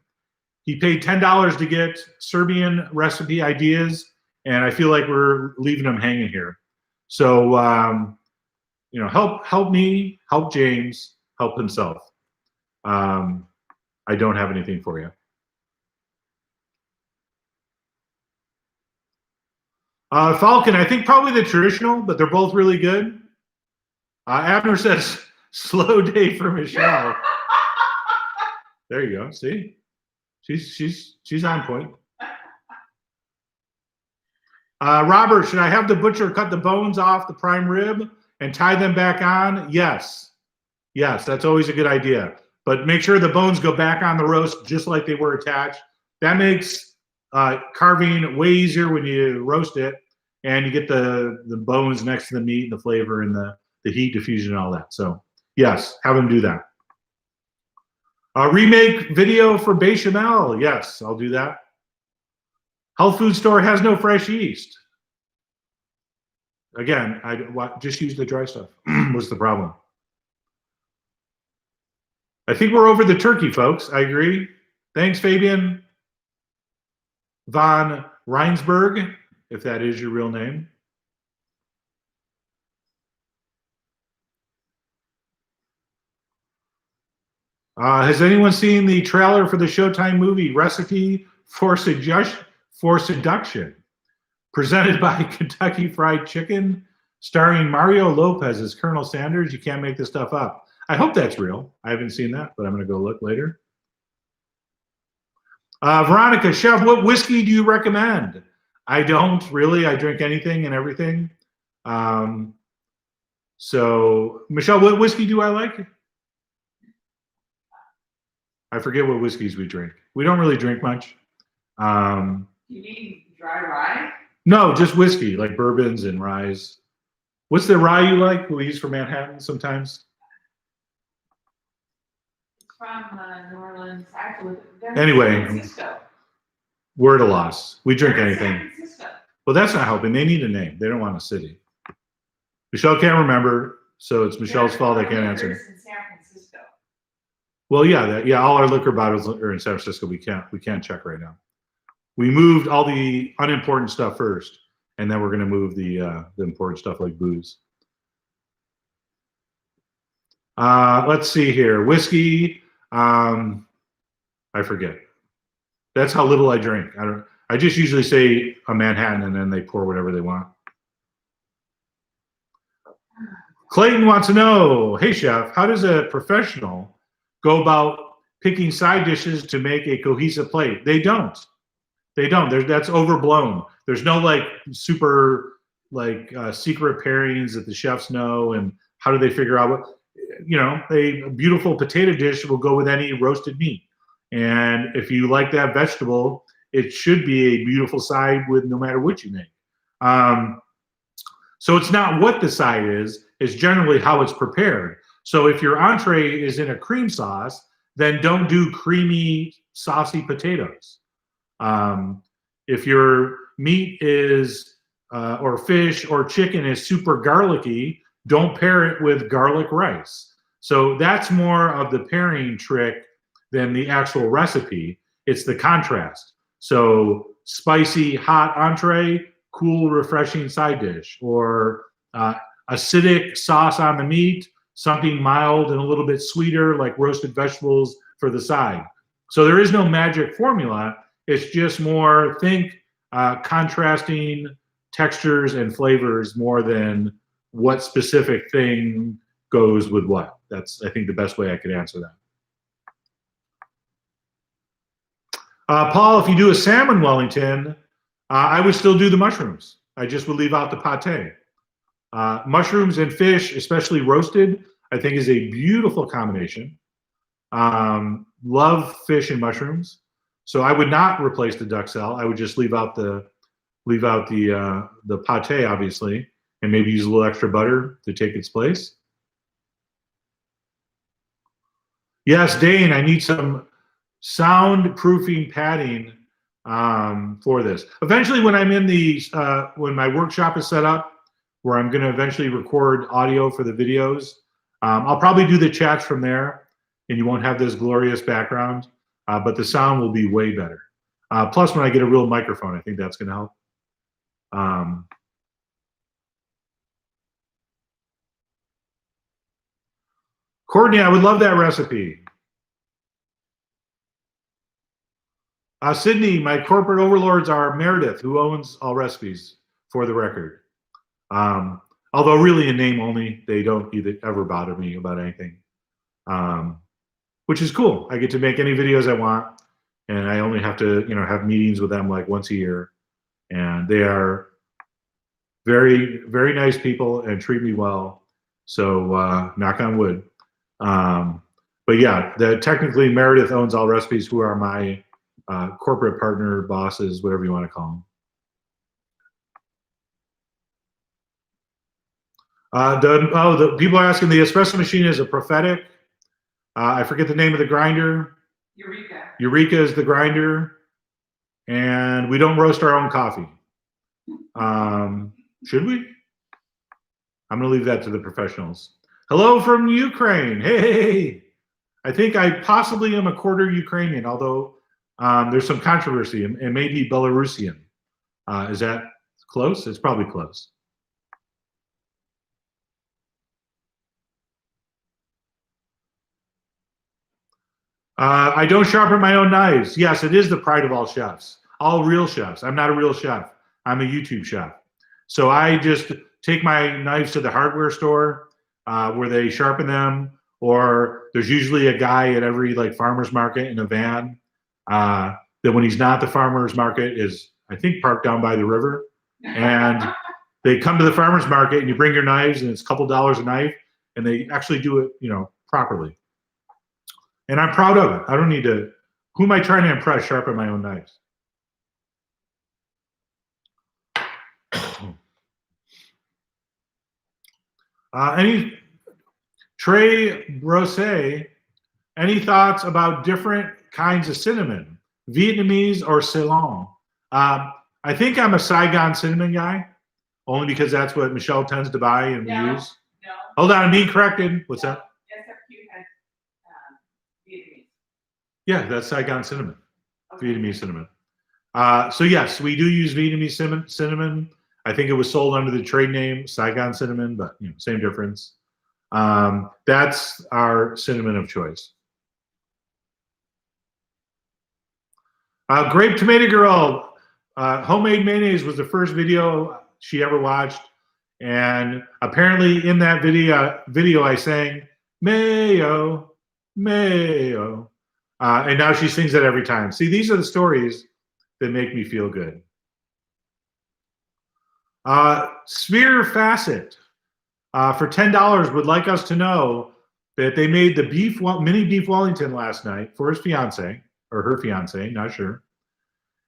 he paid $10 to get Serbian recipe ideas, and I feel like we're leaving him hanging here. So, help me, help James, help himself. I don't have anything for you. Falcon, I think probably the traditional, but they're both really good. Abner says, slow day for Michelle. There you go. See, she's on point. Robert, should I have the butcher cut the bones off the prime rib and tie them back on? Yes, that's always a good idea. But make sure the bones go back on the roast just like they were attached. That makes carving way easier when you roast it, and you get the bones next to the meat, the flavor, and the heat diffusion and all that. So yes, have them do that. Remake video for bechamel. Yes, I'll do that. Health food store has no fresh yeast. Again, just use the dry stuff. What's the problem? I think we're over the turkey, folks. I agree. Thanks, Fabian von Reinsberg, if that is your real name. Has anyone seen the trailer for the Showtime movie Recipe for Seduction, presented by Kentucky Fried Chicken, starring Mario Lopez as Colonel Sanders? You can't make this stuff up. I hope that's real. I haven't seen that, but I'm going to go look later. Veronica, Chef, what whiskey do you recommend? I don't really. I drink anything and everything. So, Michelle, what whiskey do I like? I forget what whiskeys we drink. We don't really drink much.
You mean dry rye?
No, just whiskey, like bourbons and ryes. What's the rye you like? We use for Manhattan sometimes.
From New Orleans, actually.
Anyway, we're at a loss. We drink anything. Well, that's not helping. They need a name. They don't want a city. Michelle can't remember, so it's Michelle's fault. I can't answer.
In San Francisco.
Well, yeah, all our liquor bottles are in San Francisco. We can't check right now. we moved all the unimportant stuff first, and then we're going to move the important stuff like booze. Let's see here. Whiskey. I forget. That's how little I drink. I just usually say a Manhattan, and then they pour whatever they want. Clayton wants to know, hey chef, how does a professional go about picking side dishes to make a cohesive plate? They don't. That's overblown. There's no like super like secret pairings that the chefs know, and how do they figure out what, a beautiful potato dish will go with any roasted meat. And if you like that vegetable, it should be a beautiful side with no matter what you make. So it's not what the side is, it's generally how it's prepared. So if your entree is in a cream sauce, then don't do creamy, saucy potatoes. If your meat is, or fish or chicken is super garlicky, don't pair it with garlic rice. So that's more of the pairing trick than the actual recipe. It's the contrast. So spicy, hot entree, cool, refreshing side dish, or acidic sauce on the meat, something mild and a little bit sweeter like roasted vegetables for the side. So there is no magic formula. It's just more contrasting textures and flavors more than what specific thing goes with what. That's, I think, the best way I could answer that. Paul, if you do a salmon Wellington, I would still do the mushrooms. I just would leave out the pate. Mushrooms and fish, especially roasted, I think is a beautiful combination. Love fish and mushrooms. So I would not replace the duxelle. I would just leave out the pate, obviously, and maybe use a little extra butter to take its place. Yes, Dane, I need some soundproofing padding for this. Eventually, when I'm in the when my workshop is set up, where I'm going to eventually record audio for the videos, I'll probably do the chats from there, and you won't have this glorious background, but the sound will be way better. Plus, when I get a real microphone, I think that's going to help. Courtney, I would love that recipe. Sydney, my corporate overlords are Meredith, who owns All Recipes, for the record. Although really in name only, they don't ever bother me about anything, which is cool. I get to make any videos I want, and I only have to, have meetings with them like once a year. And they are very, very nice people and treat me well. So knock on wood. But yeah, technically Meredith owns All Recipes, who are my corporate partner, bosses, whatever you want to call them. The people are asking, the espresso machine is a prophetic. I forget the name of the grinder.
Eureka.
Eureka is the grinder, and we don't roast our own coffee. Should we? I'm going to leave that to the professionals. Hello from Ukraine. Hey, I think I possibly am a quarter Ukrainian, although there's some controversy. It may be Belarusian. Is that close? It's probably close. I don't sharpen my own knives. Yes, it is the pride of all chefs, all real chefs. I'm not a real chef. I'm a YouTube chef. So I just take my knives to the hardware store where they sharpen them, or there's usually a guy at every farmer's market in a van that when he's not the farmer's market is, I think, parked down by the river. And they come to the farmer's market and you bring your knives and it's a couple dollars a knife, and they actually do it, properly. And I'm proud of it. I don't need to, who am I trying to impress? Sharpen my own knives. Trey Brose, any thoughts about different kinds of cinnamon, Vietnamese or Ceylon? I think I'm a Saigon cinnamon guy, only because that's what Michelle tends to buy and use.
No.
Hold on, I'm being corrected. What's that?
SFQ has Vietnamese.
Yeah, that's Saigon cinnamon,
Okay.
Vietnamese cinnamon. So yes, we do use Vietnamese cinnamon. I think it was sold under the trade name Saigon cinnamon, but same difference. That's our cinnamon of choice. Grape Tomato Girl, homemade mayonnaise was the first video she ever watched, and apparently in that video I sang mayo, mayo, and now she sings it every time. See, these are the stories that make me feel good. Sphere Facet for $10 would like us to know that they made the mini beef Wellington last night for his fiance or her fiance, not sure,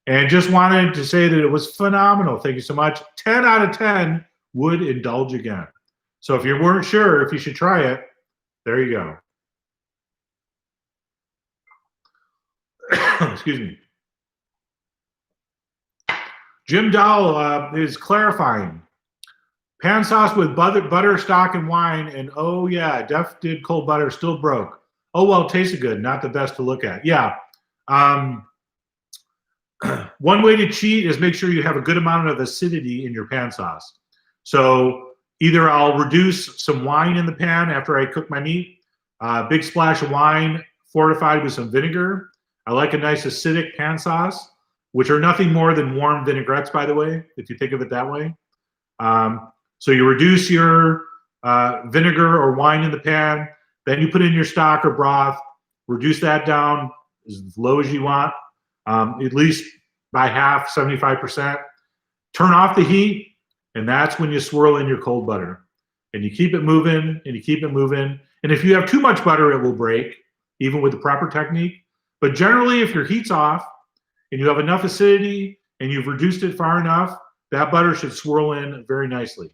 and just wanted to say that it was phenomenal. Thank you so much. 10 out of 10 would indulge again. So if you weren't sure if you should try it, there you go. Excuse me. Jim Dowell is clarifying. Pan sauce with butter, stock, and wine. And oh, yeah, Def did cold butter, still broke. Oh, well, it tasted good. Not the best to look at. Yeah. One way to cheat is make sure you have a good amount of acidity in your pan sauce. So either I'll reduce some wine in the pan after I cook my meat, big splash of wine fortified with some vinegar. I like a nice acidic pan sauce, which are nothing more than warm vinaigrettes, by the way, if you think of it that way. So you reduce your vinegar or wine in the pan, then you put in your stock or broth, reduce that down as low as you want, at least by half, 75%. Turn off the heat, and that's when you swirl in your cold butter. And you keep it moving, and you keep it moving. And if you have too much butter, it will break, even with the proper technique. But generally, if your heat's off, and you have enough acidity, and you've reduced it far enough, that butter should swirl in very nicely.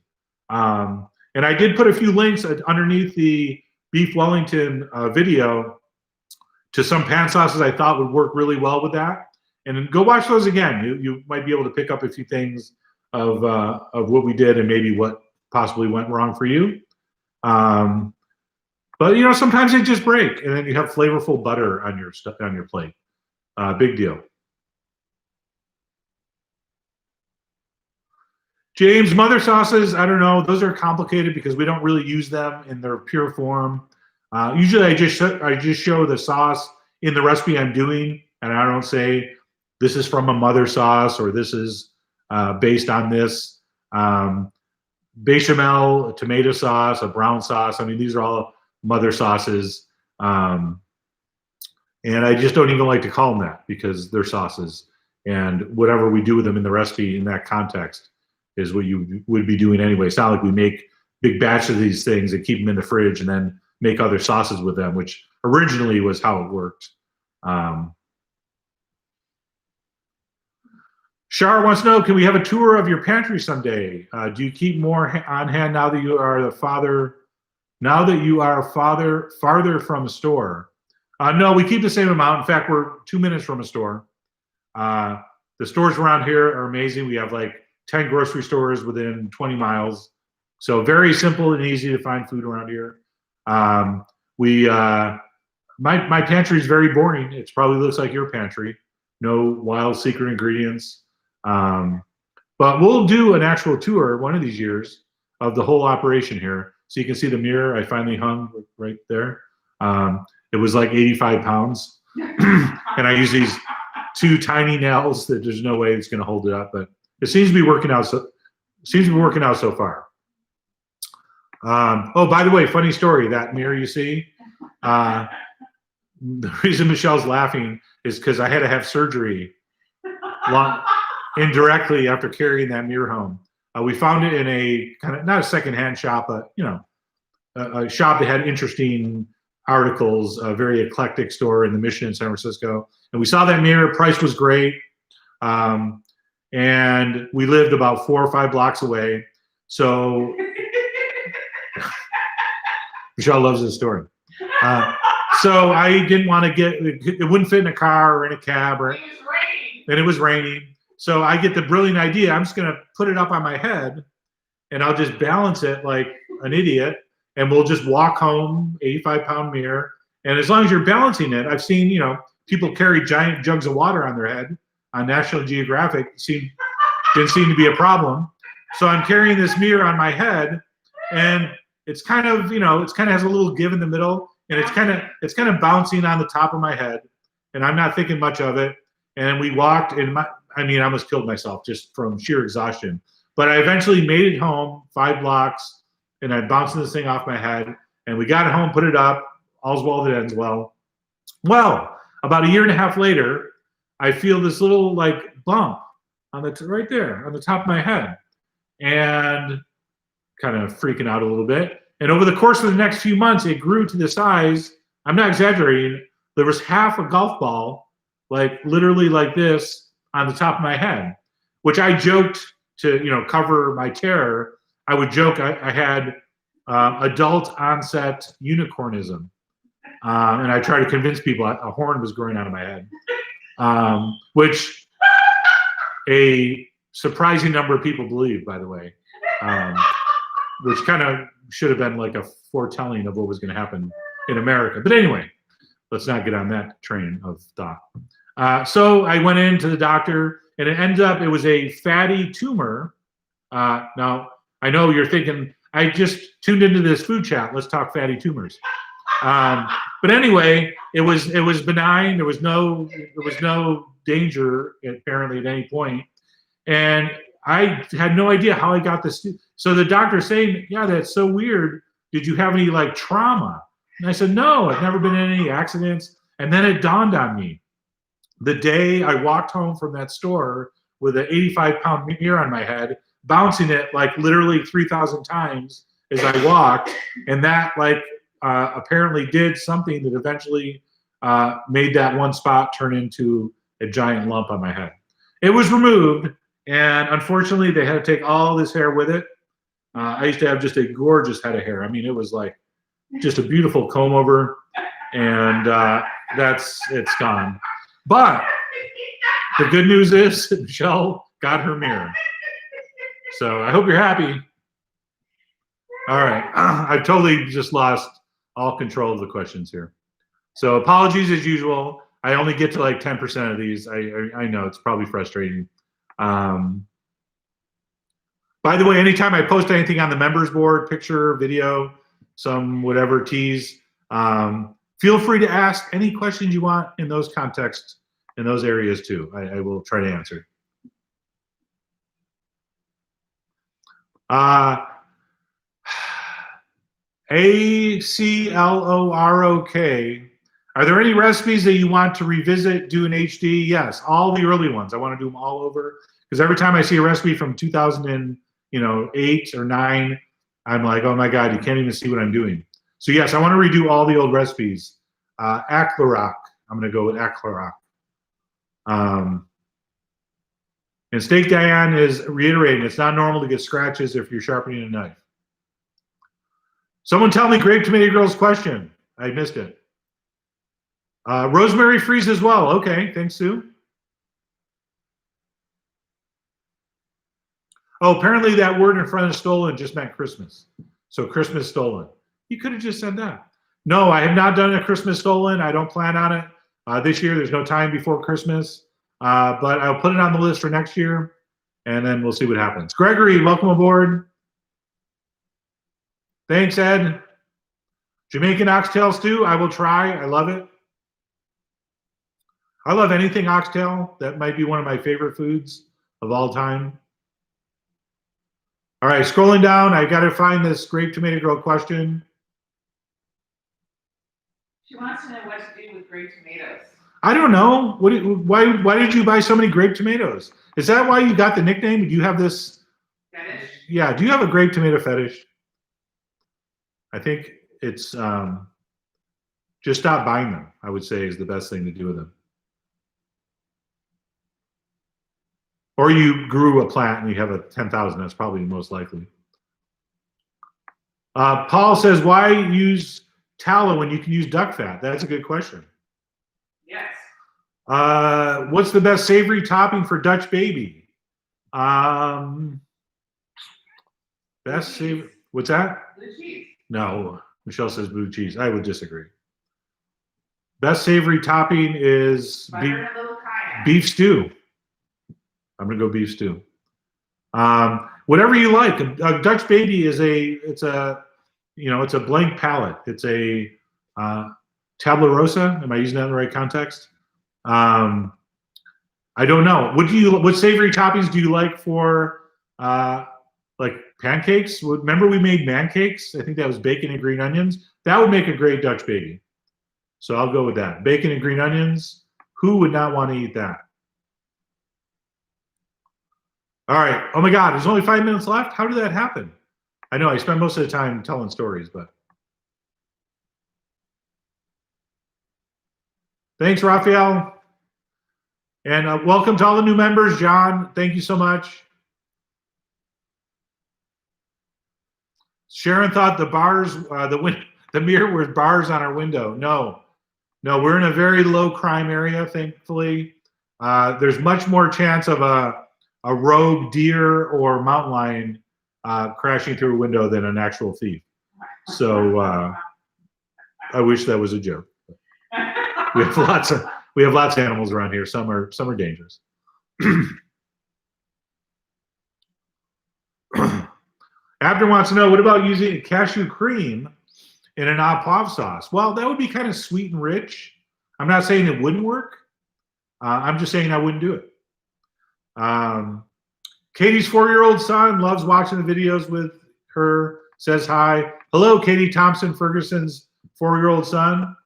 And I did put a few links underneath the Beef Wellington video to some pan sauces I thought would work really well with that. And go watch those again. You might be able to pick up a few things of what we did and maybe what possibly went wrong for you. But sometimes they just break, and then you have flavorful butter on your plate. Big deal. James, mother sauces, I don't know. Those are complicated because we don't really use them in their pure form. Usually I just show the sauce in the recipe I'm doing, and I don't say this is from a mother sauce or this is based on this. Bechamel, a tomato sauce, a brown sauce. I mean, these are all mother sauces. And I just don't even like to call them that because they're sauces. And whatever we do with them in the recipe in that context is what you would be doing anyway. It's not like we make big batches of these things and keep them in the fridge and then make other sauces with them, which originally was how it worked. Shar wants to know, can we have a tour of your pantry someday? Do you keep more on hand now that you are farther from a store? No, we keep the same amount. In fact, we're 2 minutes from a store. The stores around here are amazing. We have like 10 grocery stores within 20 miles. So very simple and easy to find food around here. My pantry is very boring. It probably looks like your pantry. No wild secret ingredients. But we'll do an actual tour one of these years of the whole operation here. So you can see the mirror I finally hung right there. It was like 85 pounds. And I use these 2 tiny nails that there's no way it's going to hold it up, but it seems to be working out. So far. Oh, by the way, funny story. That mirror you see. The reason Michelle's laughing is because I had to have surgery indirectly after carrying that mirror home. We found it in a kind of not a secondhand shop, but a shop that had interesting articles. A very eclectic store in the Mission in San Francisco, and we saw that mirror. Price was great. And we lived about 4 or 5 blocks away. So Michelle loves this story. So I didn't want to it wouldn't fit in a car or in a cab and it was raining. So I get the brilliant idea. I'm just going to put it up on my head and I'll just balance it like an idiot. And we'll just walk home, 85-pound mirror. And as long as you're balancing it, I've seen, people carry giant jugs of water on their head. on National Geographic didn't seem to be a problem. So I'm carrying this mirror on my head, and it's kind of, it kind of has a little give in the middle, and it's kind of bouncing on the top of my head, and I'm not thinking much of it. And we walked, and I almost killed myself just from sheer exhaustion. But I eventually made it home, 5 blocks, and I bounced this thing off my head, and we got it home, put it up, all's well that ends well. Well, about a year and a half later, I feel this little bump right there on the top of my head, and kind of freaking out a little bit. And over the course of the next few months, it grew to the size, I'm not exaggerating, there was half a golf ball, literally like this, on the top of my head, which I joked to, cover my terror. I would joke I had adult onset unicornism. And I tried to convince people a horn was growing out of my head, which a surprising number of people believe, by the way, which kind of should have been like a foretelling of what was going to happen in America. But anyway, let's not get on that train of thought. So I went into the doctor, and it ended up, it was a fatty tumor. Now, I know you're thinking, I just tuned into this food chat. Let's talk fatty tumors. But anyway, it was benign. There was no danger apparently at any point. And I had no idea how I got this. So the doctor's saying, yeah, that's so weird. Did you have any trauma? And I said, no, I've never been in any accidents. And then it dawned on me. The day I walked home from that store with an 85-pound mirror on my head, bouncing it literally 3,000 times as I walked. And that apparently did something that eventually made that one spot turn into a giant lump on my head. It was removed, and unfortunately they had to take all this hair with it. I used to have just a gorgeous head of hair. I mean, it was just a beautiful comb over, and it's gone. But the good news is Michelle got her mirror. So I hope you're happy. All right, I've totally just lost all control of the questions here. So apologies as usual. I only get to 10% of these. I know it's probably frustrating. By the way, anytime I post anything on the members board, picture, video, some whatever tease, feel free to ask any questions you want in those contexts, in those areas too. I will try to answer. ACLOROK. Are there any recipes that you want to revisit, do in HD? Yes, all the early ones. I want to do them all over, because every time I see a recipe from 2008 or 9, I'm like, oh my God, you can't even see what I'm doing. So yes, I want to redo all the old recipes. Aklarok. I'm going to go with Aklarok. And Steak Diane is reiterating, it's not normal to get scratches if you're sharpening a knife. Someone tell me Grape Tomato Girl's question. I missed it. Rosemary freeze as well. Okay, thanks, Sue. Oh, apparently that word in front of stolen just meant Christmas. So Christmas stolen. You could have just said that. No, I have not done a Christmas stolen. I don't plan on it. This year, there's no time before Christmas. But I'll put it on the list for next year, and then we'll see what happens. Gregory, welcome aboard. Thanks, Ed. Jamaican oxtail stew, I will try. I love it. I love anything oxtail. That might be one of my favorite foods of all time. All right, scrolling down, I got to find this Grape Tomato Girl question.
She wants to know what to do with grape tomatoes.
I don't know. Why did you buy so many grape tomatoes? Is that why you got the nickname? Do you have this?
Fetish?
Yeah. Do you have a grape tomato fetish? I think it's just stop buying them, I would say, is the best thing to do with them. Or you grew a plant and you have a 10,000. That's probably most likely. Paul says, why use tallow when you can use duck fat? That's a good question.
Yes.
What's the best savory topping for Dutch baby? Best savory. What's that?
Blue cheese.
No. Michelle says blue cheese. I would disagree. Best savory topping is
Butter and a little cayenne.
beef stew. I'm gonna go beef stew. Whatever you like. A Dutch baby is it's a blank palette. It's a tabla rosa. Am I using that in the right context? I don't know. What savory toppings do you like for like pancakes? Remember we made man cakes? I think that was bacon and green onions. That would make a great Dutch baby. So I'll go with that. Bacon and green onions. Who would not want to eat that? All right. Oh my God, there's only 5 minutes left. How did that happen? I know I spend most of the time telling stories, but. Thanks, Raphael. And welcome to all the new members. John, thank you so much. Sharon thought the bars, the mirror was bars on our window. No, we're in a very low crime area, thankfully. There's much more chance of a rogue deer or mountain lion crashing through a window than an actual thief. So I wish that was a joke. We have lots of animals around here. Some are dangerous. Abner wants to know, what about using cashew cream in an au poivre sauce? Well, that would be kind of sweet and rich. I'm not saying it wouldn't work. I'm just saying I wouldn't do it. Katie's 4-year-old son loves watching the videos with her, says hi. Hello, Katie Thompson Ferguson's 4-year-old son.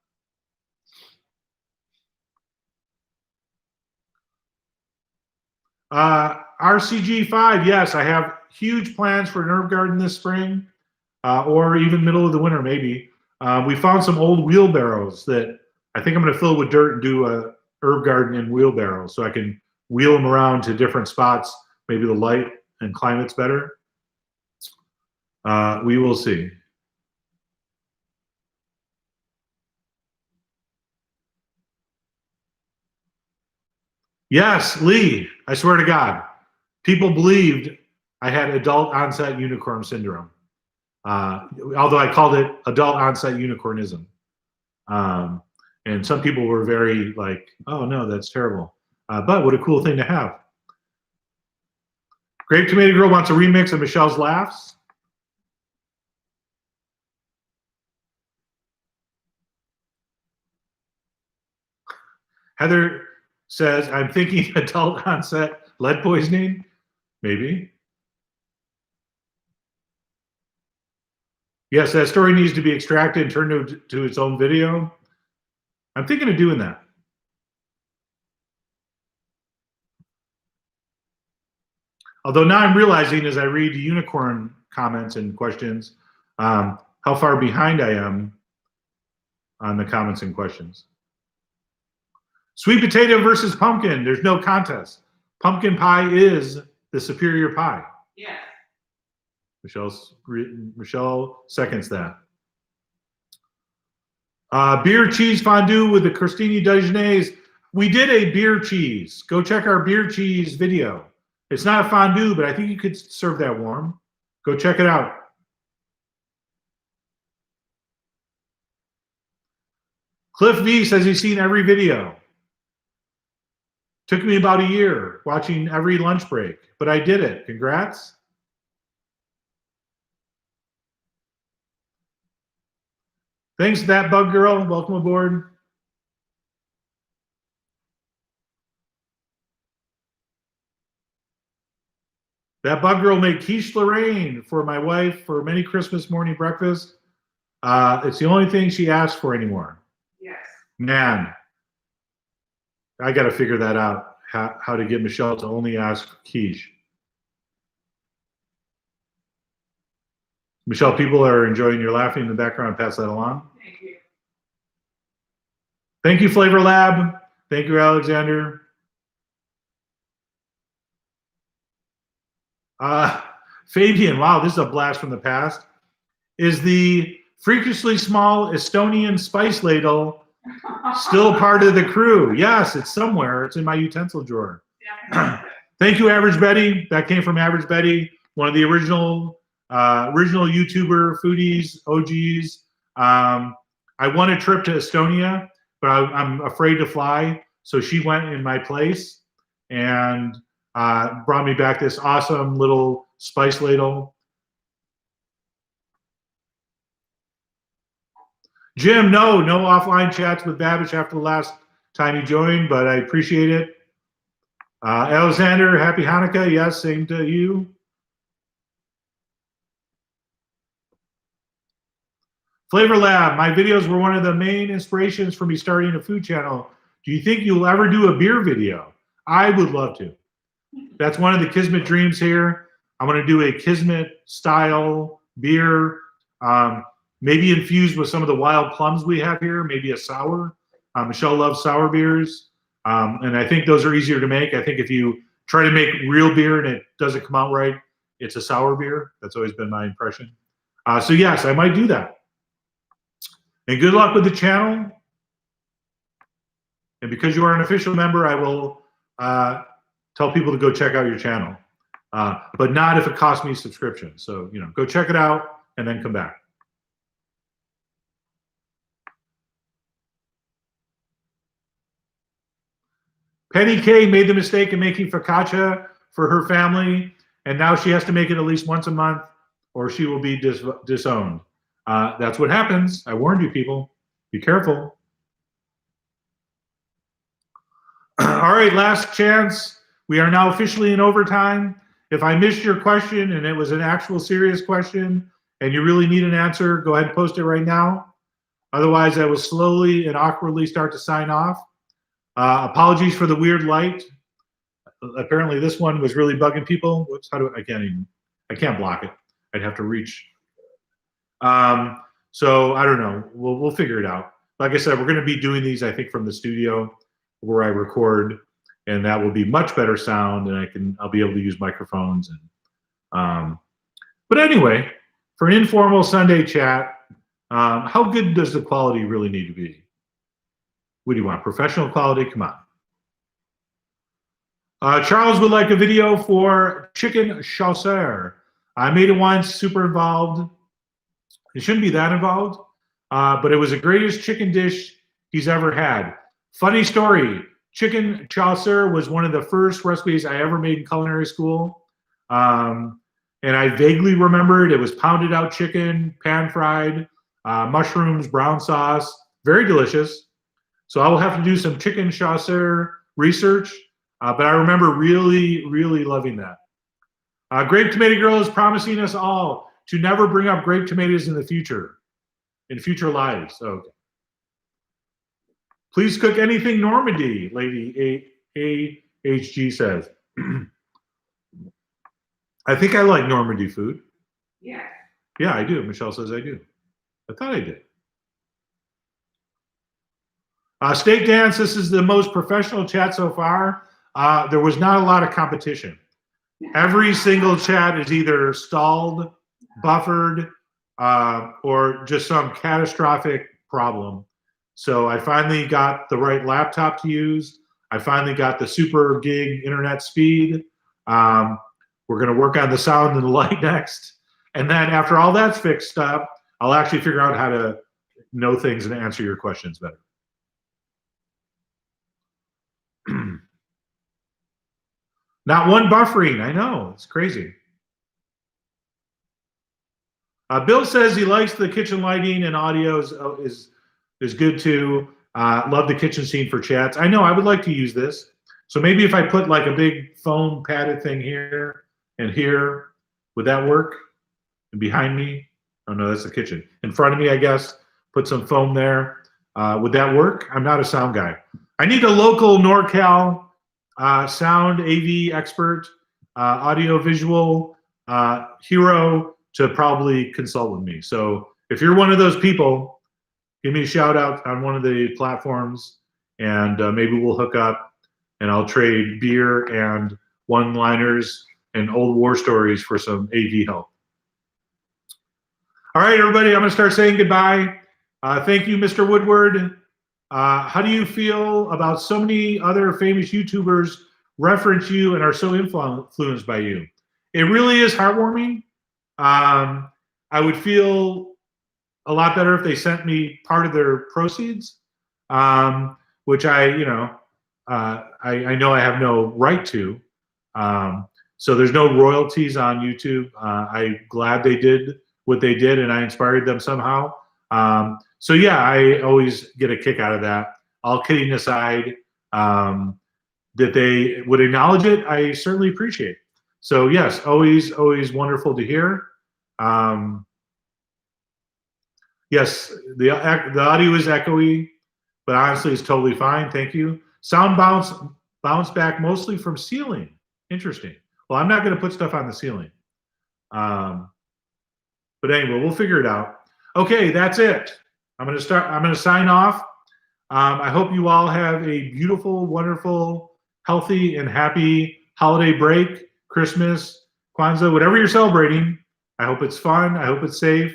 RCG5, yes, I have huge plans for an herb garden this spring, or even middle of the winter, maybe. We found some old wheelbarrows that I think I'm going to fill with dirt and do a herb garden in wheelbarrows so I can wheel them around to different spots. Maybe the light and climate's better. We will see. Yes, Lee, I swear to God, people believed I had adult onset unicorn syndrome. Although I called it adult onset unicornism. And some people were very like, oh no, that's terrible. But what a cool thing to have. Grape Tomato Girl wants a remix of Michelle's Laughs. Heather says, I'm thinking adult onset lead poisoning. Maybe. Yes, that story needs to be extracted and turned to its own video. I'm thinking of doing that. Although now I'm realizing as I read the unicorn comments and questions, how far behind I am on the comments and questions. Sweet potato versus pumpkin. There's no contest. Pumpkin pie is the superior pie.
Yes.
Michelle seconds that. Beer cheese fondue with the crostini déjeuners. We did a beer cheese. Go check our beer cheese video. It's not a fondue, but I think you could serve that warm. Go check it out. Cliff V says he's seen every video. Took me about a year watching every lunch break, but I did it. Congrats. Thanks, That Bug Girl. Welcome aboard. That Bug Girl made quiche Lorraine for my wife for many Christmas morning breakfast. It's the only thing she asks for anymore.
Yes.
Man, I got to figure that out, how to get Michelle to only ask quiche. Michelle, people are enjoying your laughing in the background. Pass that along.
Thank you.
Thank you, Flavor Lab. Thank you, Alexander. Fabian, wow, this is a blast from the past. Is the freakishly small Estonian spice ladle still part of the crew? Yes, it's somewhere. It's in my utensil drawer.
Yeah.
Thank you, Average Betty. That came from Average Betty, one of the original YouTuber foodies, OGs. I won a trip to Estonia, but I'm afraid to fly. So she went in my place, and brought me back this awesome little spice ladle. Jim, no offline chats with Babish after the last time you joined, but I appreciate it. Alexander, happy Hanukkah. Yes, same to you. Flavor Lab, my videos were one of the main inspirations for me starting a food channel. Do you think you'll ever do a beer video? I would love to. That's one of the Kismet dreams here. I'm going to do a Kismet style beer, maybe infused with some of the wild plums we have here, maybe a sour. Michelle loves sour beers, and I think those are easier to make. I think if you try to make real beer and it doesn't come out right, it's a sour beer. That's always been my impression. So yes, I might do that. And good luck with the channel. And because you are an official member, I will tell people to go check out your channel, but not if it costs me a subscription. So, go check it out and then come back. Penny K made the mistake of making focaccia for her family, and now she has to make it at least once a month or she will be disowned. That's what happens. I warned you, people. Be careful. All right, last chance. We are now officially in overtime. If I missed your question and it was an actual serious question and you really need an answer, go ahead and post it right now. Otherwise, I will slowly and awkwardly start to sign off. Apologies for the weird light. Apparently this one was really bugging people. Whoops, I can't block it. I'd have to reach. So I don't know. We'll figure it out. Like I said, we're going to be doing these, I think, from the studio where I record, and that will be much better sound, and I'll be able to use microphones. But anyway, for an informal Sunday chat, how good does the quality really need to be? What do you want? Professional quality? Come on. Charles would like a video for chicken chasseur. I made it once, super involved. It shouldn't be that involved, but it was the greatest chicken dish he's ever had. Funny story, chicken chasseur was one of the first recipes I ever made in culinary school. And I vaguely remembered it was pounded out chicken, pan fried, mushrooms, brown sauce, very delicious. So I will have to do some chicken chasseur research, but I remember really, really loving that. Grape Tomato Girl is promising us all to never bring up grape tomatoes in future lives. Okay. Please cook anything Normandy, Lady AHG says. I think I like Normandy food.
Yeah.
Yeah, I do. Michelle says I do. I thought I did. Steak Dance, this is the most professional chat so far. There was not a lot of competition. Every single chat is either stalled, buffered, or just some catastrophic problem. So I finally got the right laptop to use. I finally got the super gig internet speed. We're going to work on the sound and the light next. And then after all that's fixed up, I'll actually figure out how to know things and answer your questions better. Not one buffering. I know. It's crazy. Bill says he likes the kitchen lighting and audio is good too. Love the kitchen scene for chats. I know. I would like to use this. So maybe if I put like a big foam padded thing here and here, would that work? And behind me? Oh no, that's the kitchen. In front of me, I guess. Put some foam there. Would that work? I'm not a sound guy. I need a local NorCal sound AV expert, audio visual hero to probably consult with me. So if you're one of those people, give me a shout out on one of the platforms, and maybe we'll hook up and I'll trade beer and one-liners and old war stories for some AV help. All right, everybody, I'm going to start saying goodbye. Thank you, Mr. Woodward. How do you feel about so many other famous YouTubers reference you and are so influenced by you? It really is heartwarming. I would feel a lot better if they sent me part of their proceeds, which I know I have no right to. So there's no royalties on YouTube. I'm glad they did what they did, and I inspired them somehow. So yeah, I always get a kick out of that. All kidding aside, that they would acknowledge it, I certainly appreciate. So yes, always wonderful to hear. Yes, the audio is echoey, but honestly, it's totally fine. Thank you. Sound bounce back mostly from ceiling. Interesting. Well, I'm not going to put stuff on the ceiling. But anyway, we'll figure it out. Okay, that's it. I'm going to sign off. I hope you all have a beautiful, wonderful, healthy, and happy holiday break, Christmas, Kwanzaa, whatever you're celebrating. I hope it's fun. I hope it's safe.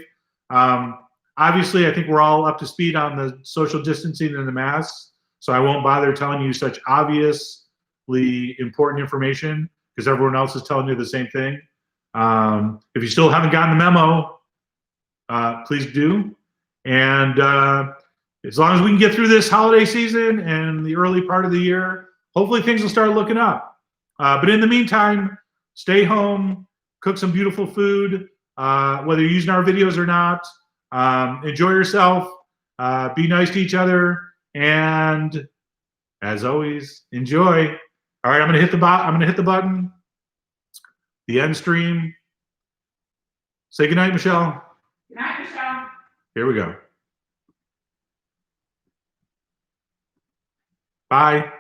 Obviously, I think we're all up to speed on the social distancing and the masks, so I won't bother telling you such obviously important information because everyone else is telling you the same thing. If you still haven't gotten the memo, please do. And as long as we can get through this holiday season and the early part of the year, hopefully things will start looking up. But in the meantime, stay home, cook some beautiful food, whether you're using our videos or not. Enjoy yourself, be nice to each other, and as always, enjoy. All right, I'm gonna hit the button. The end stream. Say goodnight, Michelle.
Good night, Michelle.
Here we go. Bye.